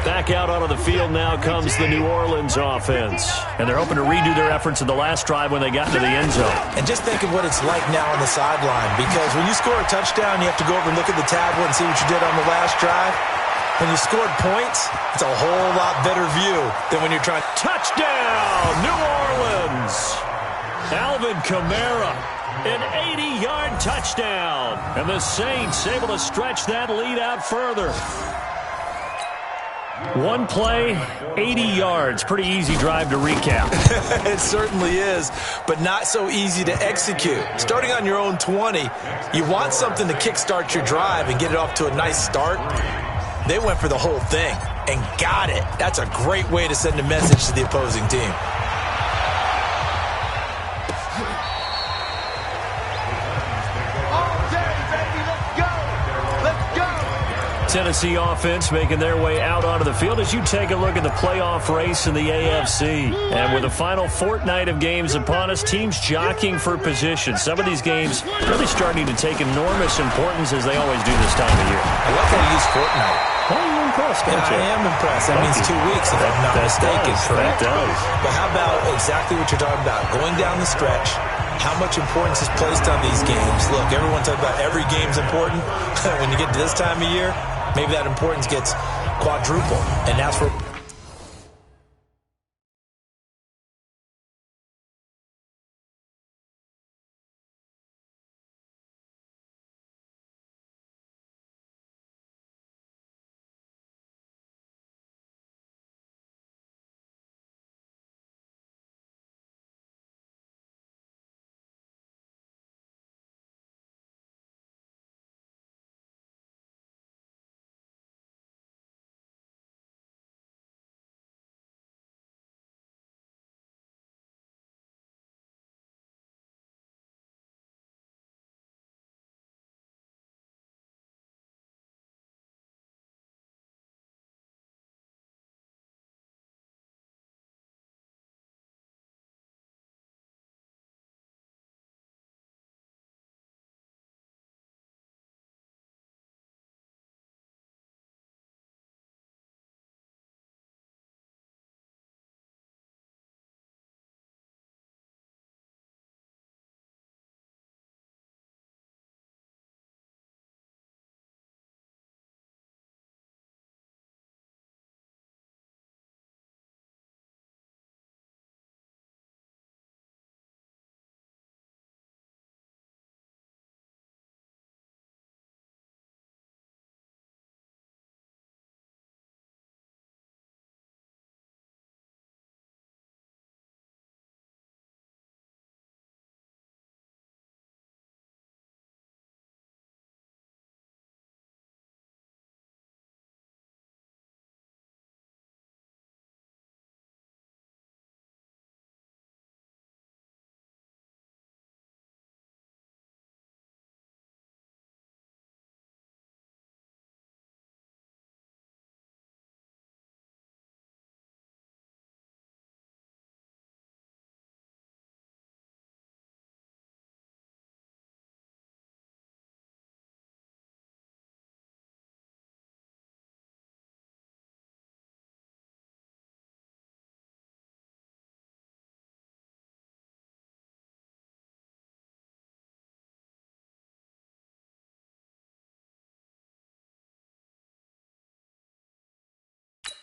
Speaker 3: Back out onto the field now comes the New Orleans offense. And they're hoping to redo their efforts in the last drive when they got into the end zone.
Speaker 4: And just think of what it's like now on the sideline, because when you score a touchdown, you have to go over and look at the tablet and see what you did on the last drive. When you scored points, it's a whole lot better view than when you're trying.
Speaker 3: Touchdown, New Orleans! Alvin Kamara, an 80-yard touchdown. And the Saints able to stretch that lead out further. 1 play, 80 yards. Pretty easy drive to recap.
Speaker 4: It certainly is, but not so easy to execute. Starting on your own 20, you want something to kickstart your drive and get it off to a nice start. They went for the whole thing and got it. That's a great way to send a message to the opposing team.
Speaker 3: Tennessee offense making their way out onto the field as you take a look at the playoff race in the AFC. And with the final fortnight of games upon us, teams jockeying for position. Some of these games really starting to take enormous importance as they always do this time of year.
Speaker 4: I like how you use fortnight.
Speaker 3: Well, you're impressed, don't you?
Speaker 4: I am impressed. That means 2 weeks, if I'm not mistaken, correct?
Speaker 3: That does.
Speaker 4: But how about exactly what you're talking about? Going down the stretch, how much importance is placed on these games? Look, everyone talks about every game's important. When you get to this time of year, maybe that importance gets quadruple, and that's where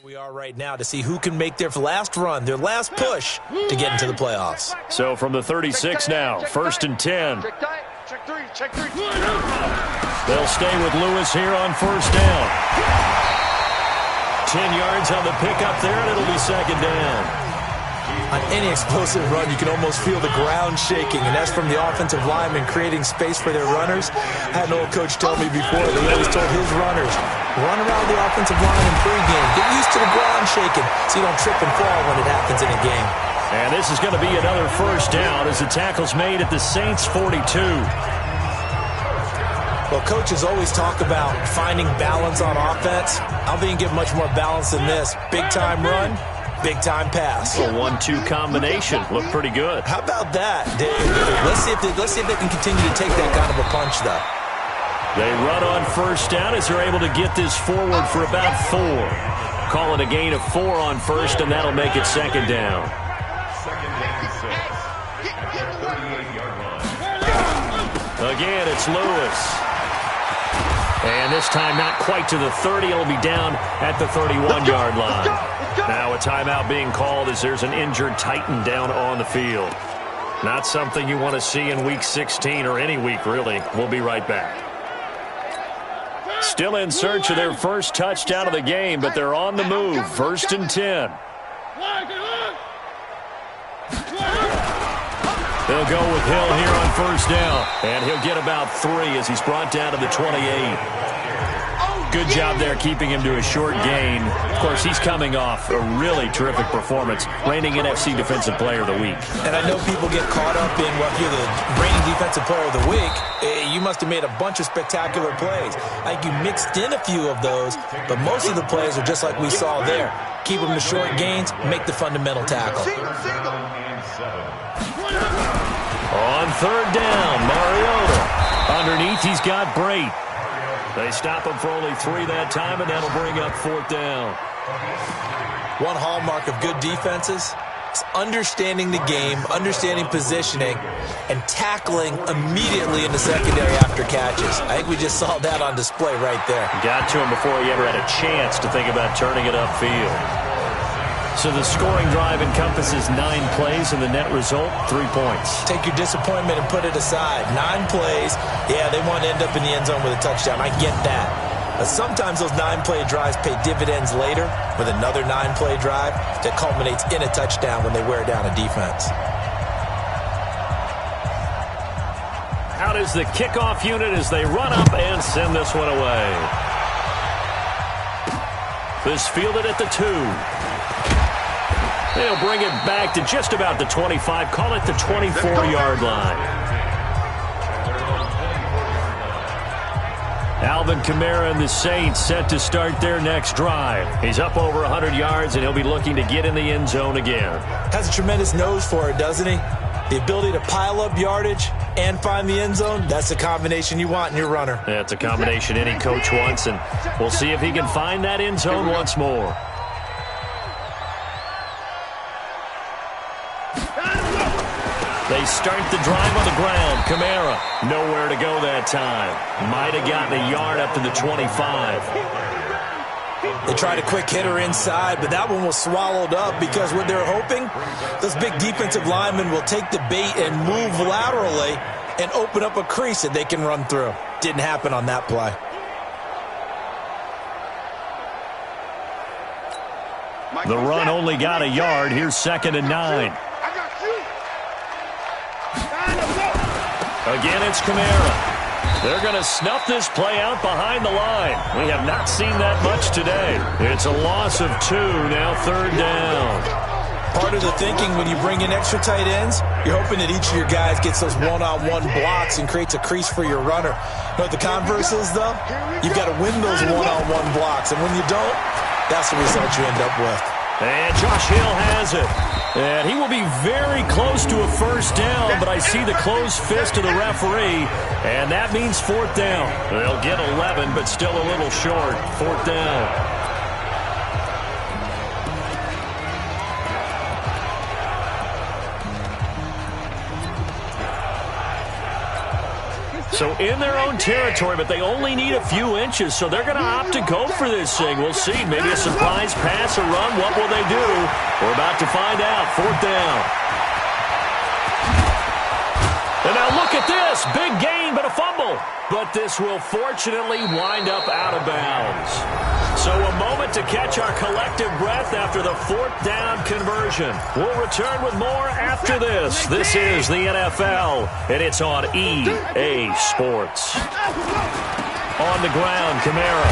Speaker 4: We are right now to see who can make their last run, their last push to get into the playoffs.
Speaker 3: So from the 36 now, 1st and 10.
Speaker 6: Check three.
Speaker 3: They'll stay with Lewis here on 1st down. 10 yards on the pickup there, and it'll be 2nd down.
Speaker 4: On any explosive run, you can almost feel the ground shaking, and that's from the offensive linemen creating space for their runners. I had an old coach tell me before that he always told his runners, run around the offensive line in pregame. Get used to the ground shaking so you don't trip and fall when it happens in a game.
Speaker 3: And this is going to be another 1st down as the tackle's made at the Saints' 42.
Speaker 4: Well, coaches always talk about finding balance on offense. I don't think you get much more balance than this. Big-time run, big-time pass.
Speaker 3: A 1-2 combination. Looked pretty good.
Speaker 4: How about that? Let's see if they can continue to take that kind of a punch, though.
Speaker 3: They run on 1st down as they're able to get this forward for about 4. Call it a gain of 4 on 1st, and that'll make it 2nd down. Again, it's Lewis. And this time not quite to the 30. It'll be down at the 31-yard line. Now a timeout being called as there's an injured Titan down on the field. Not something you want to see in Week 16 or any week, really. We'll be right back. Still in search of their first touchdown of the game, but they're on the move. 1st and 10. They'll go with Hill here on 1st down, and he'll get about 3 as he's brought down to the 28. Good job there keeping him to a short gain. Of course, he's coming off a really terrific performance, reigning NFC Defensive Player of the Week.
Speaker 4: And I know people get caught up in, well, if you're the reigning Defensive Player of the Week, you must have made a bunch of spectacular plays. I think you mixed in a few of those, but most of the plays are just like we saw there. Keep them to short gains, make the fundamental tackle.
Speaker 3: On 3rd down, Mariota. Underneath, he's got Brate. They stop him for only 3 that time, and that'll bring up 4th down.
Speaker 4: One hallmark of good defenses is understanding the game, understanding positioning, and tackling immediately in the secondary after catches. I think we just saw that on display right there.
Speaker 3: Got to him before he ever had a chance to think about turning it upfield. So the scoring drive encompasses 9 plays, and the net result, 3 points.
Speaker 4: Take your disappointment and put it aside. 9 plays, yeah, they want to end up in the end zone with a touchdown. I get that. But sometimes those 9-play drives pay dividends later with another 9-play drive that culminates in a touchdown when they wear down a defense.
Speaker 3: Out is the kickoff unit as they run up and send this one away. This fielded at the 2. They'll bring it back to just about the 25. Call it the 24-yard line. Alvin Kamara and the Saints set to start their next drive. He's up over 100 yards, and he'll be looking to get in the end zone again.
Speaker 4: Has a tremendous nose for it, doesn't he? The ability to pile up yardage and find the end zone, that's the combination you want in your runner.
Speaker 3: That's a combination any coach wants, and we'll see if he can find that end zone once more. They start the drive on the ground. Kamara, nowhere to go that time. Might have gotten a yard up to the 25.
Speaker 4: They tried a quick hitter inside, but that one was swallowed up because what they're hoping, those big defensive linemen will take the bait and move laterally and open up a crease that they can run through. Didn't happen on that play.
Speaker 3: The run only got a yard. Here's 2nd and 9. Again, it's Kamara. They're going to snuff this play out behind the line. We have not seen that much today. It's a loss of 2, now 3rd down.
Speaker 4: Part of the thinking when you bring in extra tight ends, you're hoping that each of your guys gets those one-on-one blocks and creates a crease for your runner. You know what the converse is, though? You've got to win those one-on-one blocks, and when you don't, that's the result you end up with.
Speaker 3: And Josh Hill has it. And he will be very close to a 1st down, but I see the closed fist of the referee, and that means 4th down. They'll get 11, but still a little short. 4th down. So in their own territory, but they only need a few inches, so they're going to opt to go for this thing. We'll see. Maybe a surprise pass or run. What will they do? We're about to find out. 4th down. And now look at this. Big gain, but a fumble. But this will fortunately wind up out of bounds. So a moment to catch our collective breath after the 4th down conversion. We'll return with more after this. This is the NFL, and it's on EA Sports. On the ground, Kamara.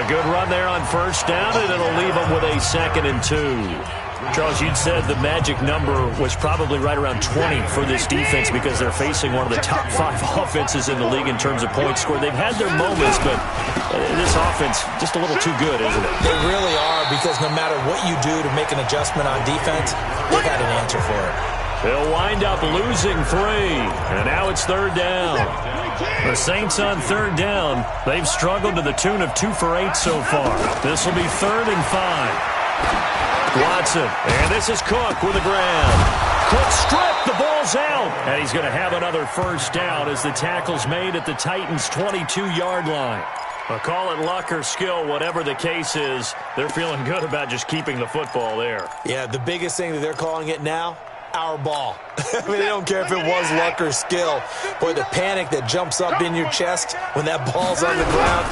Speaker 3: A good run there on 1st down, and it'll leave them with a 2nd and 2. Charles, you'd said the magic number was probably right around 20 for this defense because they're facing one of the top 5 offenses in the league in terms of points scored. They've had their moments, but this offense just a little too good, isn't it?
Speaker 4: They really are, because no matter what you do to make an adjustment on defense, they got an answer for it.
Speaker 3: They'll wind up losing 3, and now it's 3rd down. The Saints on 3rd down, they've struggled to the tune of 2 for 8 so far. This will be 3rd and 5. Watson, and this is Cook with the ground. Cook stripped, the ball's out, and he's going to have another 1st down as the tackle's made at the Titans' 22-yard line. Call it luck or skill, whatever the case is, they're feeling good about just keeping the football there.
Speaker 4: Yeah, the biggest thing that they're calling it now, our ball. I mean, they don't care if it was luck or skill. Boy, the panic that jumps up in your chest when that ball's on the ground,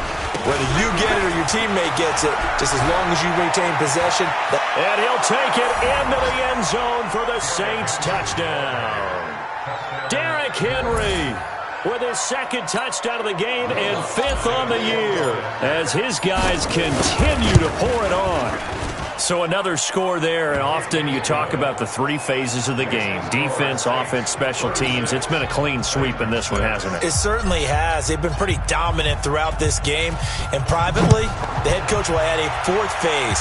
Speaker 4: whether you get it or your teammate gets it, just as long as you retain possession.
Speaker 3: And he'll take it into the end zone for the Saints touchdown. Derrick Henry with his 2nd touchdown of the game and 5th on the year as his guys continue to pour it on. So another score there, and often you talk about the 3 phases of the game. Defense, offense, special teams. It's been a clean sweep in this one, hasn't it?
Speaker 4: It certainly has. They've been pretty dominant throughout this game. And privately, the head coach will add a 4th phase.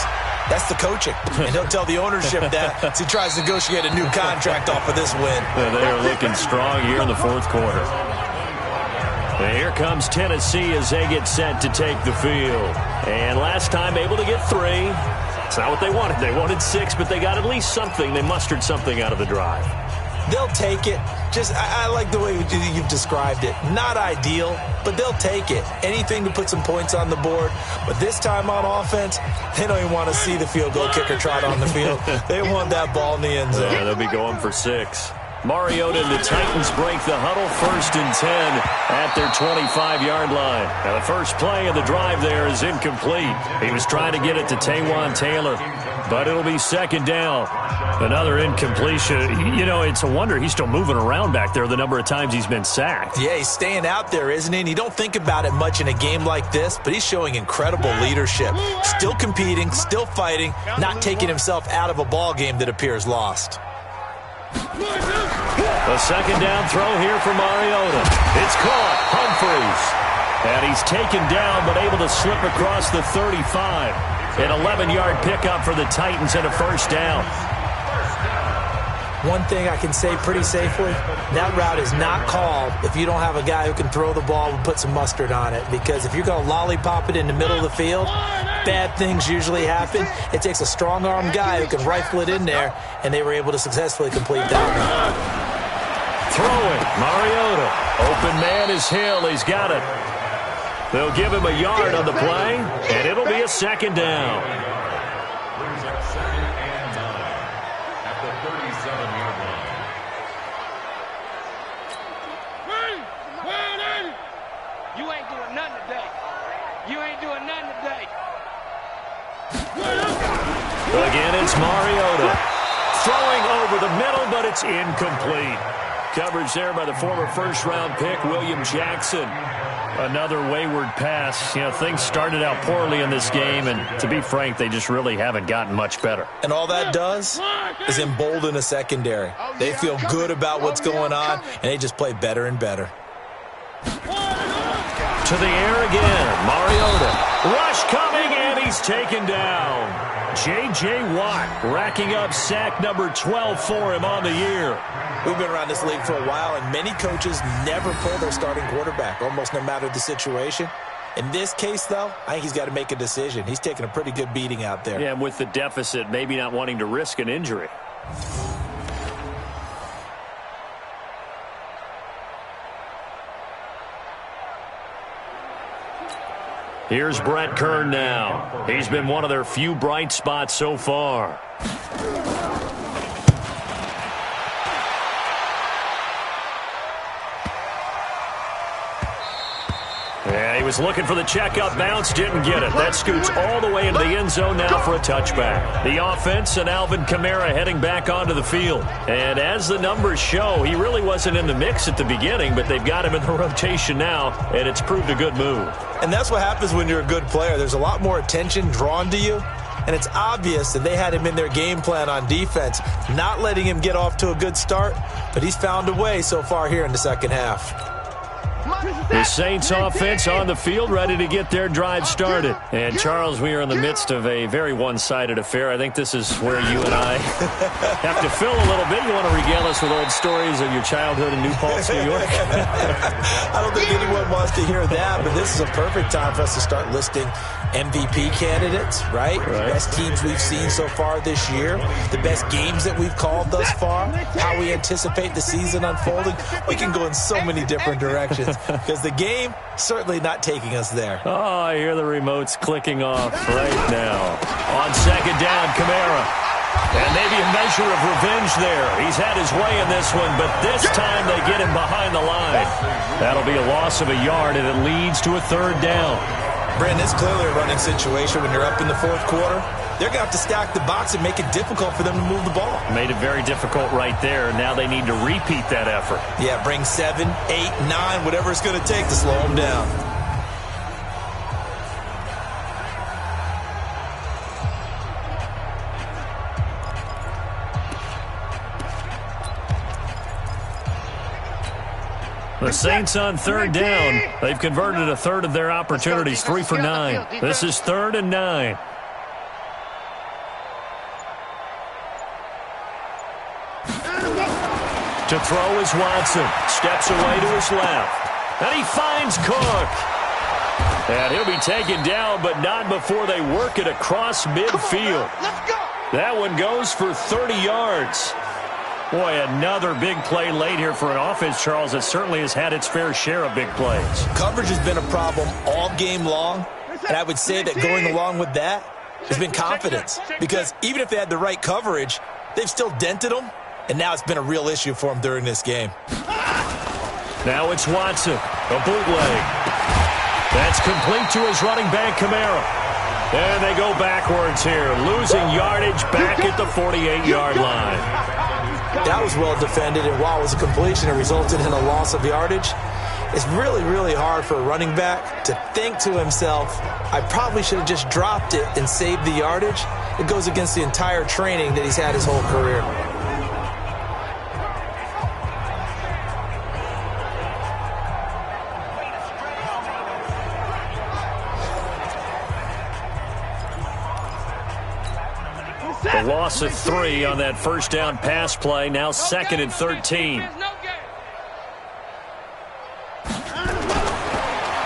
Speaker 4: That's the coaching. And he'll tell the ownership that as he tries to negotiate a new contract off of this win.
Speaker 3: They are looking strong here in the 4th quarter. And here comes Tennessee as they get set to take the field. And last time able to get 3. It's not what they wanted. They wanted 6, but they got at least something. They mustered something out of the drive.
Speaker 4: They'll take it. I like the way you've described it. Not ideal, but they'll take it. Anything to put some points on the board. But this time on offense, they don't even want to see the field goal kicker trot on the field. They want that ball in the end zone.
Speaker 3: Yeah, they'll be going for 6. Mariota and the Titans break the huddle, 1st and 10 at their 25-yard line. Now, the first play of the drive there is incomplete. He was trying to get it to Taywan Taylor, but it'll be 2nd down. Another incompletion. You know, it's a wonder he's still moving around back there the number of times he's been sacked.
Speaker 4: Yeah, he's staying out there, isn't he? And you don't think about it much in a game like this, but he's showing incredible leadership. Still competing, still fighting, not taking himself out of a ball game that appears lost.
Speaker 3: A 2nd down throw here for Mariota. It's caught. Humphries. And he's taken down but able to slip across the 35. An 11-yard pickup for the Titans and a 1st down.
Speaker 4: One thing I can say pretty safely, that route is not called if you don't have a guy who can throw the ball and put some mustard on it. Because if you're going to lollipop it in the middle of the field, bad things usually happen. It takes a strong-arm guy who can rifle it in there, and they were able to successfully complete that route.
Speaker 3: Throwing, Mariota. Open man is Hill. He's got it. They'll give him a yard on the play, and it'll be a 2nd down. Again, it's Mariota. Throwing over the middle, but it's incomplete. Coverage there by the former 1st-round pick, William Jackson. Another wayward pass. You know, things started out poorly in this game, and to be frank, they just really haven't gotten much better.
Speaker 4: And all that does is embolden a secondary. They feel good about what's going on, and they just play better and better.
Speaker 3: To the air again. Mariota. Rush coming, and he's taken down. J.J. Watt racking up sack number 12 for him on the year.
Speaker 4: We've been around this league for a while, and many coaches never pull their starting quarterback, almost no matter the situation. In this case, though, I think he's got to make a decision. He's taking a pretty good beating out there.
Speaker 3: Yeah, and with the deficit, maybe not wanting to risk an injury. Here's Brett Kern now. He's been one of their few bright spots so far. Yeah, he was looking for the checkup bounce, didn't get it. That scoots all the way into the end zone now for a touchback. The offense and Alvin Kamara heading back onto the field. And as the numbers show, he really wasn't in the mix at the beginning, but they've got him in the rotation now, and it's proved a good move.
Speaker 4: And that's what happens when you're a good player. There's a lot more attention drawn to you, and it's obvious that they had him in their game plan on defense, not letting him get off to a good start, but he's found a way so far here in the second half.
Speaker 3: The Saints offense on the field, ready to get their drive started. And, Charles, we are in the midst of a very one-sided affair. I think this is where you and I have to fill a little bit. You want to regale us with old stories of your childhood in New Paltz, New York?
Speaker 4: I don't think anyone wants to hear that, but this is a perfect time for us to start listing MVP candidates, right? Best teams we've seen so far this year, the best games that we've called thus far, how we anticipate the season unfolding. We can go in so many different directions because the game certainly not taking us there.
Speaker 3: Oh, I hear the remotes clicking off right now. On second down, Kamara. And maybe a measure of revenge there. He's had his way in this one, but this time they get him behind the line. That'll be a loss of a yard, and it leads to a third down.
Speaker 4: Brandon, it's clearly a running situation when you're up in the fourth quarter. They're going to have to stack the box and make it difficult for them to move the ball.
Speaker 3: Made it very difficult right there. Now they need to repeat that effort.
Speaker 4: Yeah, bring 7, 8, 9, whatever it's going to take to slow them down.
Speaker 3: The Saints on third down. They've converted a third of their opportunities, 3 for 9. This is 3rd and 9. To throw is Watson. Steps away to his left. And he finds Cook. And he'll be taken down, but not before they work it across midfield. That one goes for 30 yards. Boy, another big play late here for an offense, Charles, that certainly has had its fair share of big plays.
Speaker 4: Coverage has been a problem all game long, and I would say that going along with that has been confidence. Because even if they had the right coverage, they've still dented them, and now it's been a real issue for them during this game.
Speaker 3: Now it's Watson, a bootleg. That's complete to his running back, Kamara. And they go backwards here, losing yardage back at the 48-yard line.
Speaker 4: That was well defended, and while it was a completion, it resulted in a loss of yardage. It's really, really hard for a running back to think to himself, I probably should have just dropped it and saved the yardage. It goes against the entire training that he's had his whole career.
Speaker 3: A loss of 3 on that first down pass play. Now 2nd and 13.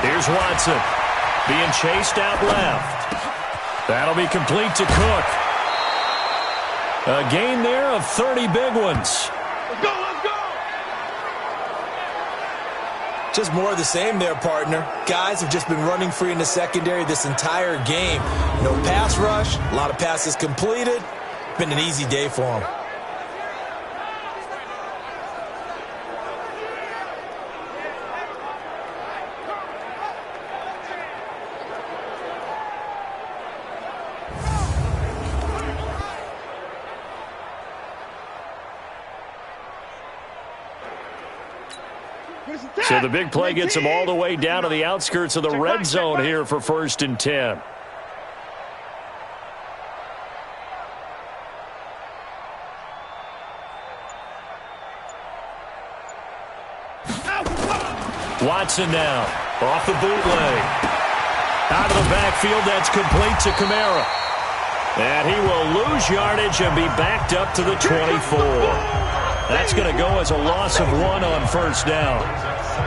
Speaker 3: Here's Watson being chased out left. That'll be complete to Cook. A gain there of 30 big ones.
Speaker 6: Let's go, let's go!
Speaker 4: Just more of the same there, partner. Guys have just been running free in the secondary this entire game. No pass rush, a lot of passes completed. Been an easy day for them.
Speaker 3: So the big play gets them all the way down to the outskirts of the red zone here for 1st and 10. Watson now off the bootleg. Out of the backfield, that's complete to Kamara. And he will lose yardage and be backed up to the 24. That's going to go as a loss of 1 on 1st down.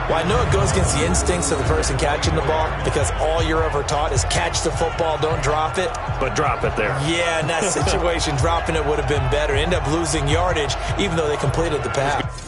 Speaker 4: Well, I know it goes against the instincts of the person catching the ball because all you're ever taught is catch the football, don't drop it.
Speaker 3: But drop it there.
Speaker 4: Yeah, in that situation, dropping it would have been better. End up losing yardage even though they completed the pass.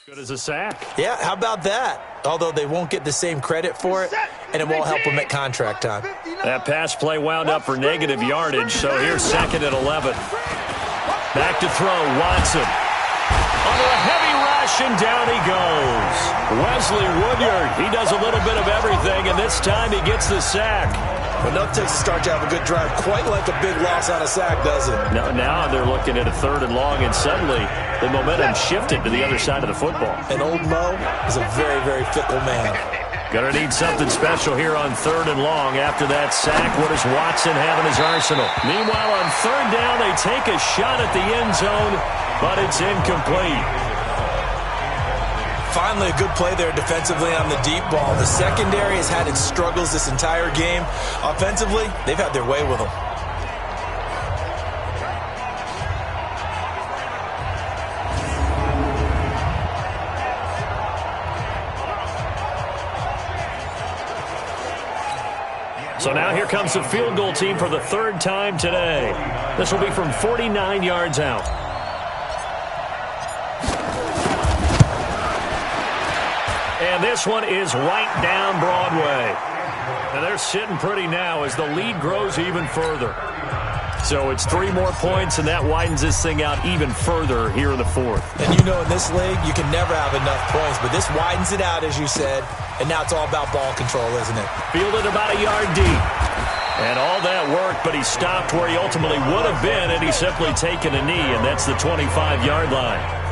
Speaker 3: Good as a sack.
Speaker 4: Yeah, how about that? Although they won't get the same credit for it, and it won't help them at contract time.
Speaker 3: That pass play wound up for negative yardage, so here's 2nd and 11. Back to throw, Watson. Under a heavy rush, and down he goes. Wesley Woodyard, he does a little bit of everything, and this time he gets the sack.
Speaker 4: Enough takes to start to have a good drive, quite like a big loss on a sack, does it?
Speaker 3: Now they're looking at a 3rd and long, and suddenly the momentum shifted to the other side of the football.
Speaker 4: And old Mo is a very, very fickle man.
Speaker 3: Gonna need something special here on 3rd and long. After that sack, what does Watson have in his arsenal? Meanwhile, on 3rd down, they take a shot at the end zone, but it's incomplete.
Speaker 4: Finally, a good play there defensively on the deep ball. The secondary has had its struggles this entire game. Offensively, they've had their way with them.
Speaker 3: So now here comes the field goal team for the 3rd time today. This will be from 49 yards out. And this one is right down Broadway. And they're sitting pretty now as the lead grows even further. So it's 3 more points, and that widens this thing out even further here in the 4th.
Speaker 4: And you know in this league, you can never have enough points, but this widens it out, as you said, and now it's all about ball control, isn't it?
Speaker 3: Fielded about a yard deep. And all that work, but he stopped where he ultimately would have been, and he's simply taken a knee, and that's the 25-yard line.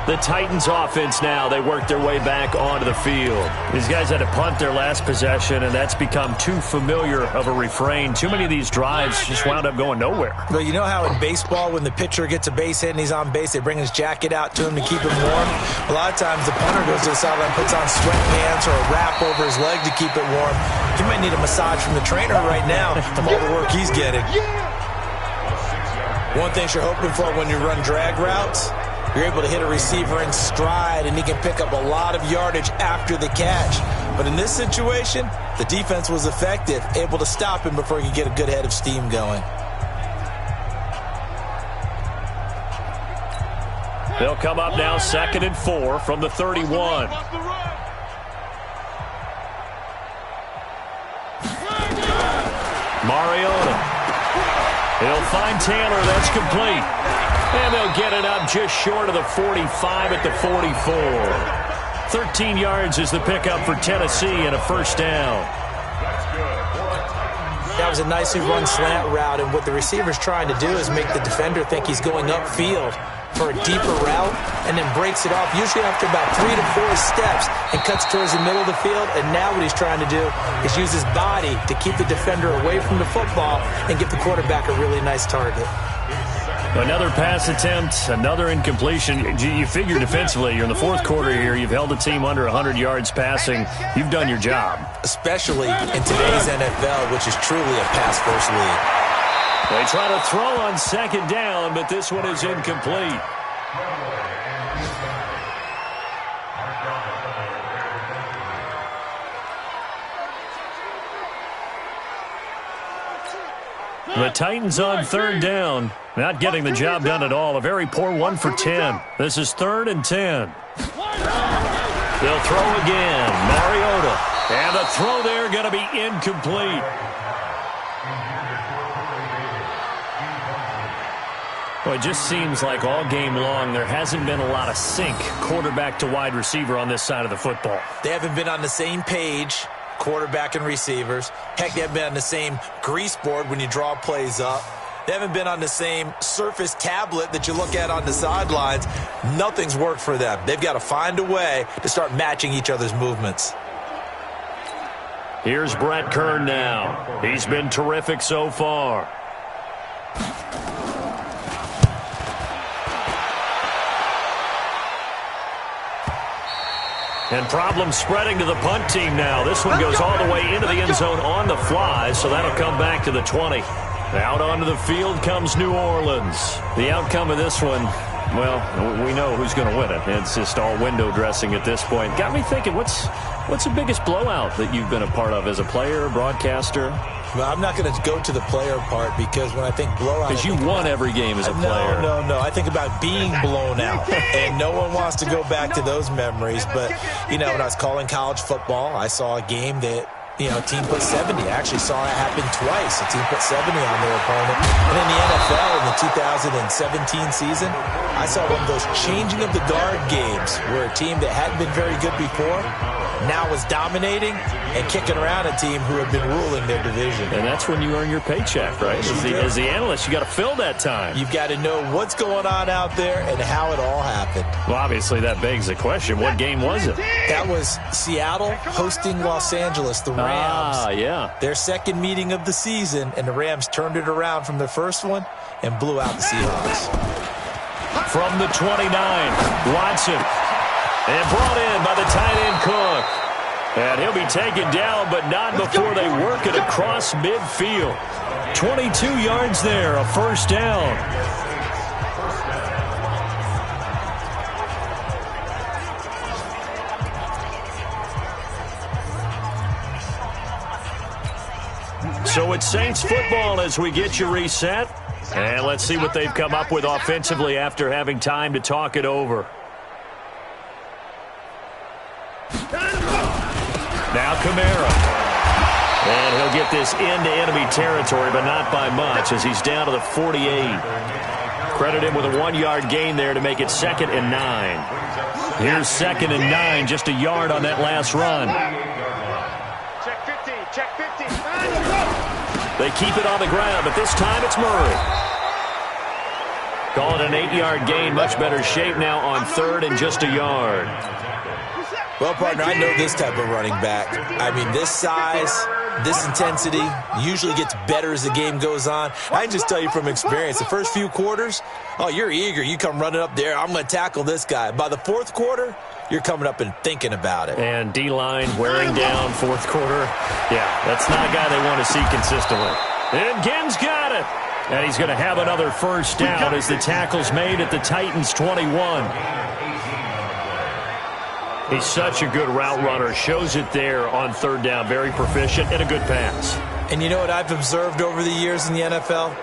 Speaker 3: The Titans offense now, they work their way back onto the field. These guys had to punt their last possession, and that's become too familiar of a refrain. Too many of these drives just wound up going nowhere.
Speaker 4: But you know how in baseball, when the pitcher gets a base hit and he's on base, they bring his jacket out to him to keep him warm? A lot of times the punter goes to the sideline, puts on sweatpants or a wrap over his leg to keep it warm. He might need a massage from the trainer right now from all the work he's getting. One thing you're hoping for when you run drag routes, you're able to hit a receiver in stride, and he can pick up a lot of yardage after the catch. But in this situation, the defense was effective, able to stop him before he could get a good head of steam going.
Speaker 3: They'll come up now 2nd and 4 from the 31. Mariota. He'll find Taylor. That's complete. And they'll get it up just short of the 45 at the 44. 13 yards is the pickup for Tennessee and a 1st down.
Speaker 4: That was a nicely run slant route, and what the receiver's trying to do is make the defender think he's going upfield for a deeper route and then breaks it off, usually after about 3 to 4 steps, and cuts towards the middle of the field. And now what he's trying to do is use his body to keep the defender away from the football and give the quarterback a really nice target.
Speaker 3: Another pass attempt, another incompletion. You figure defensively, you're in the 4th quarter here. You've held a team under 100 yards passing. You've done your job.
Speaker 4: Especially in today's NFL, which is truly a pass-first league.
Speaker 3: They try to throw on 2nd down, but this one is incomplete. The Titans on 3rd down. Not getting the job done at all. A very poor 1 for 10. This is 3rd and 10. They'll throw again. Mariota. And the throw there going to be incomplete. Well, it just seems like all game long there hasn't been a lot of sync quarterback to wide receiver on this side of the football.
Speaker 4: They haven't been on the same page, quarterback and receivers. Heck, they haven't been on the same grease board when you draw plays up. They haven't been on the same Surface tablet that you look at on the sidelines. Nothing's worked for them. They've got to find a way to start matching each other's movements.
Speaker 3: Here's Brett Kern now. He's been terrific so far. And problems spreading to the punt team now. This one goes all the way into the end zone on the fly, so that'll come back to the 20. Out onto the field comes New Orleans. The outcome of this one, well, we know who's going to win it. It's just all window dressing at this point. Got me thinking, what's the biggest blowout that you've been a part of as a player, broadcaster?
Speaker 4: Well, I'm not going to go to the player part because when I think blowout...
Speaker 3: Because you won every game as a player.
Speaker 4: No. I think about being blown out. And no one wants to go back to those memories. But, when I was calling college football, I saw a game that, a team put 70. I actually saw it happen twice. A team put 70 on their opponent. And in the NFL in the 2017 season, I saw one of those changing of the guard games where a team that hadn't been very good before now was dominating and kicking around a team who had been ruling their division.
Speaker 3: And that's when you earn your paycheck, right? As the analyst, you got to fill that time.
Speaker 4: You've got to know what's going on out there and how it all happened.
Speaker 3: Well, obviously, that begs the question, what game was it?
Speaker 4: That was Seattle hosting Los Angeles, the Rams.
Speaker 3: Yeah.
Speaker 4: Their second meeting of the season, and the Rams turned it around from their first one and blew out the Seahawks.
Speaker 3: From the 29, Watson. And brought in by the tight end Cook. And he'll be taken down, but not before they work it across midfield. 22 yards there, a first down. So it's Saints football as we get you reset. And let's see what they've come up with offensively after having time to talk it over. Now Kamara. And he'll get this into enemy territory, but not by much as he's down to the 48. Credit him with a 1-yard gain there to make it 2nd and 9. Here's 2nd and 9, just a yard on that last run.
Speaker 6: Check 50, check 50.
Speaker 3: They keep it on the ground, but this time it's Murray. Call it an 8-yard gain, much better shape now on 3rd and just a yard.
Speaker 4: Well, partner, I know this type of running back. I mean, this size, this intensity usually gets better as the game goes on. I can just tell you from experience, the first few quarters, you're eager. You come running up there, I'm going to tackle this guy. By the 4th quarter, you're coming up and thinking about it.
Speaker 3: And D-line wearing down 4th quarter. Yeah, that's not a guy they want to see consistently. And Gibbs got it. And he's going to have another first down as the tackle's made at the Titans' 21. He's such a good route runner. Shows it there on 3rd down. Very proficient and a good pass.
Speaker 4: And you know what I've observed over the years in the NFL?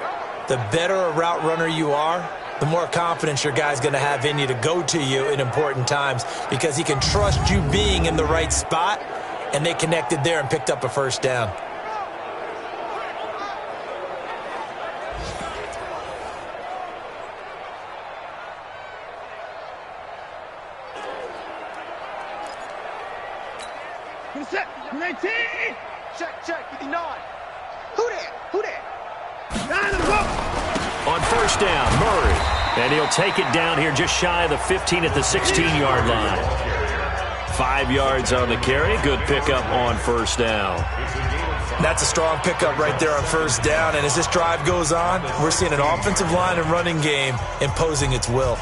Speaker 4: The better a route runner you are, the more confidence your guy's going to have in you to go to you in important times because he can trust you being in the right spot, and they connected there and picked up a first down.
Speaker 6: Set, 19. Check, 59. Who there?
Speaker 3: On first down, Murray. And he'll take it down here just shy of the 15 at the 16-yard line. 5 yards on the carry. Good pickup on first down.
Speaker 4: That's a strong pickup right there on first down. And as this drive goes on, we're seeing an offensive line and running game imposing its will.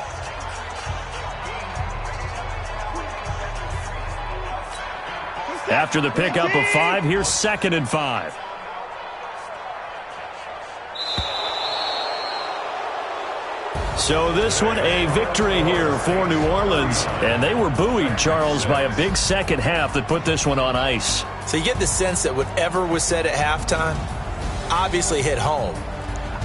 Speaker 3: After the pickup of 5, here's 2nd and 5. So this one, a victory here for New Orleans. And they were buoyed, Charles, by a big second half that put this one on ice.
Speaker 4: So you get the sense that whatever was said at halftime obviously hit home.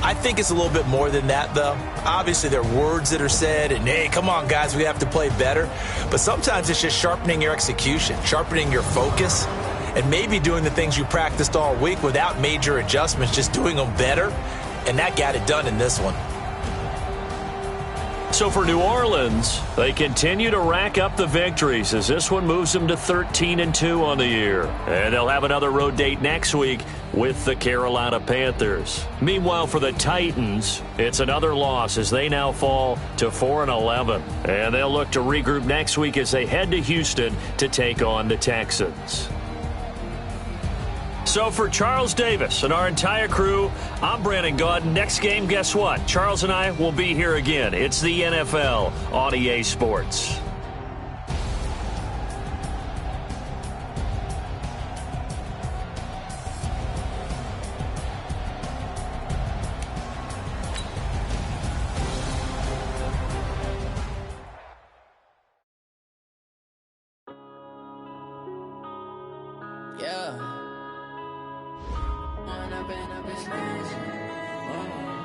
Speaker 4: I think it's a little bit more than that, though. Obviously, there are words that are said, and, hey, come on, guys, we have to play better. But sometimes it's just sharpening your execution, sharpening your focus, and maybe doing the things you practiced all week without major adjustments, just doing them better, and that got it done in this one.
Speaker 3: So for New Orleans, they continue to rack up the victories as this one moves them to 13-2 on the year. And they'll have another road date next week with the Carolina Panthers. Meanwhile, for the Titans, it's another loss as they now fall to 4-11. And they'll look to regroup next week as they head to Houston to take on the Texans. So for Charles Davis and our entire crew, I'm Brandon Gaudin. Next game, guess what? Charles and I will be here again. It's the NFL on EA Sports.
Speaker 1: Yeah. Wanna bend up his mansion.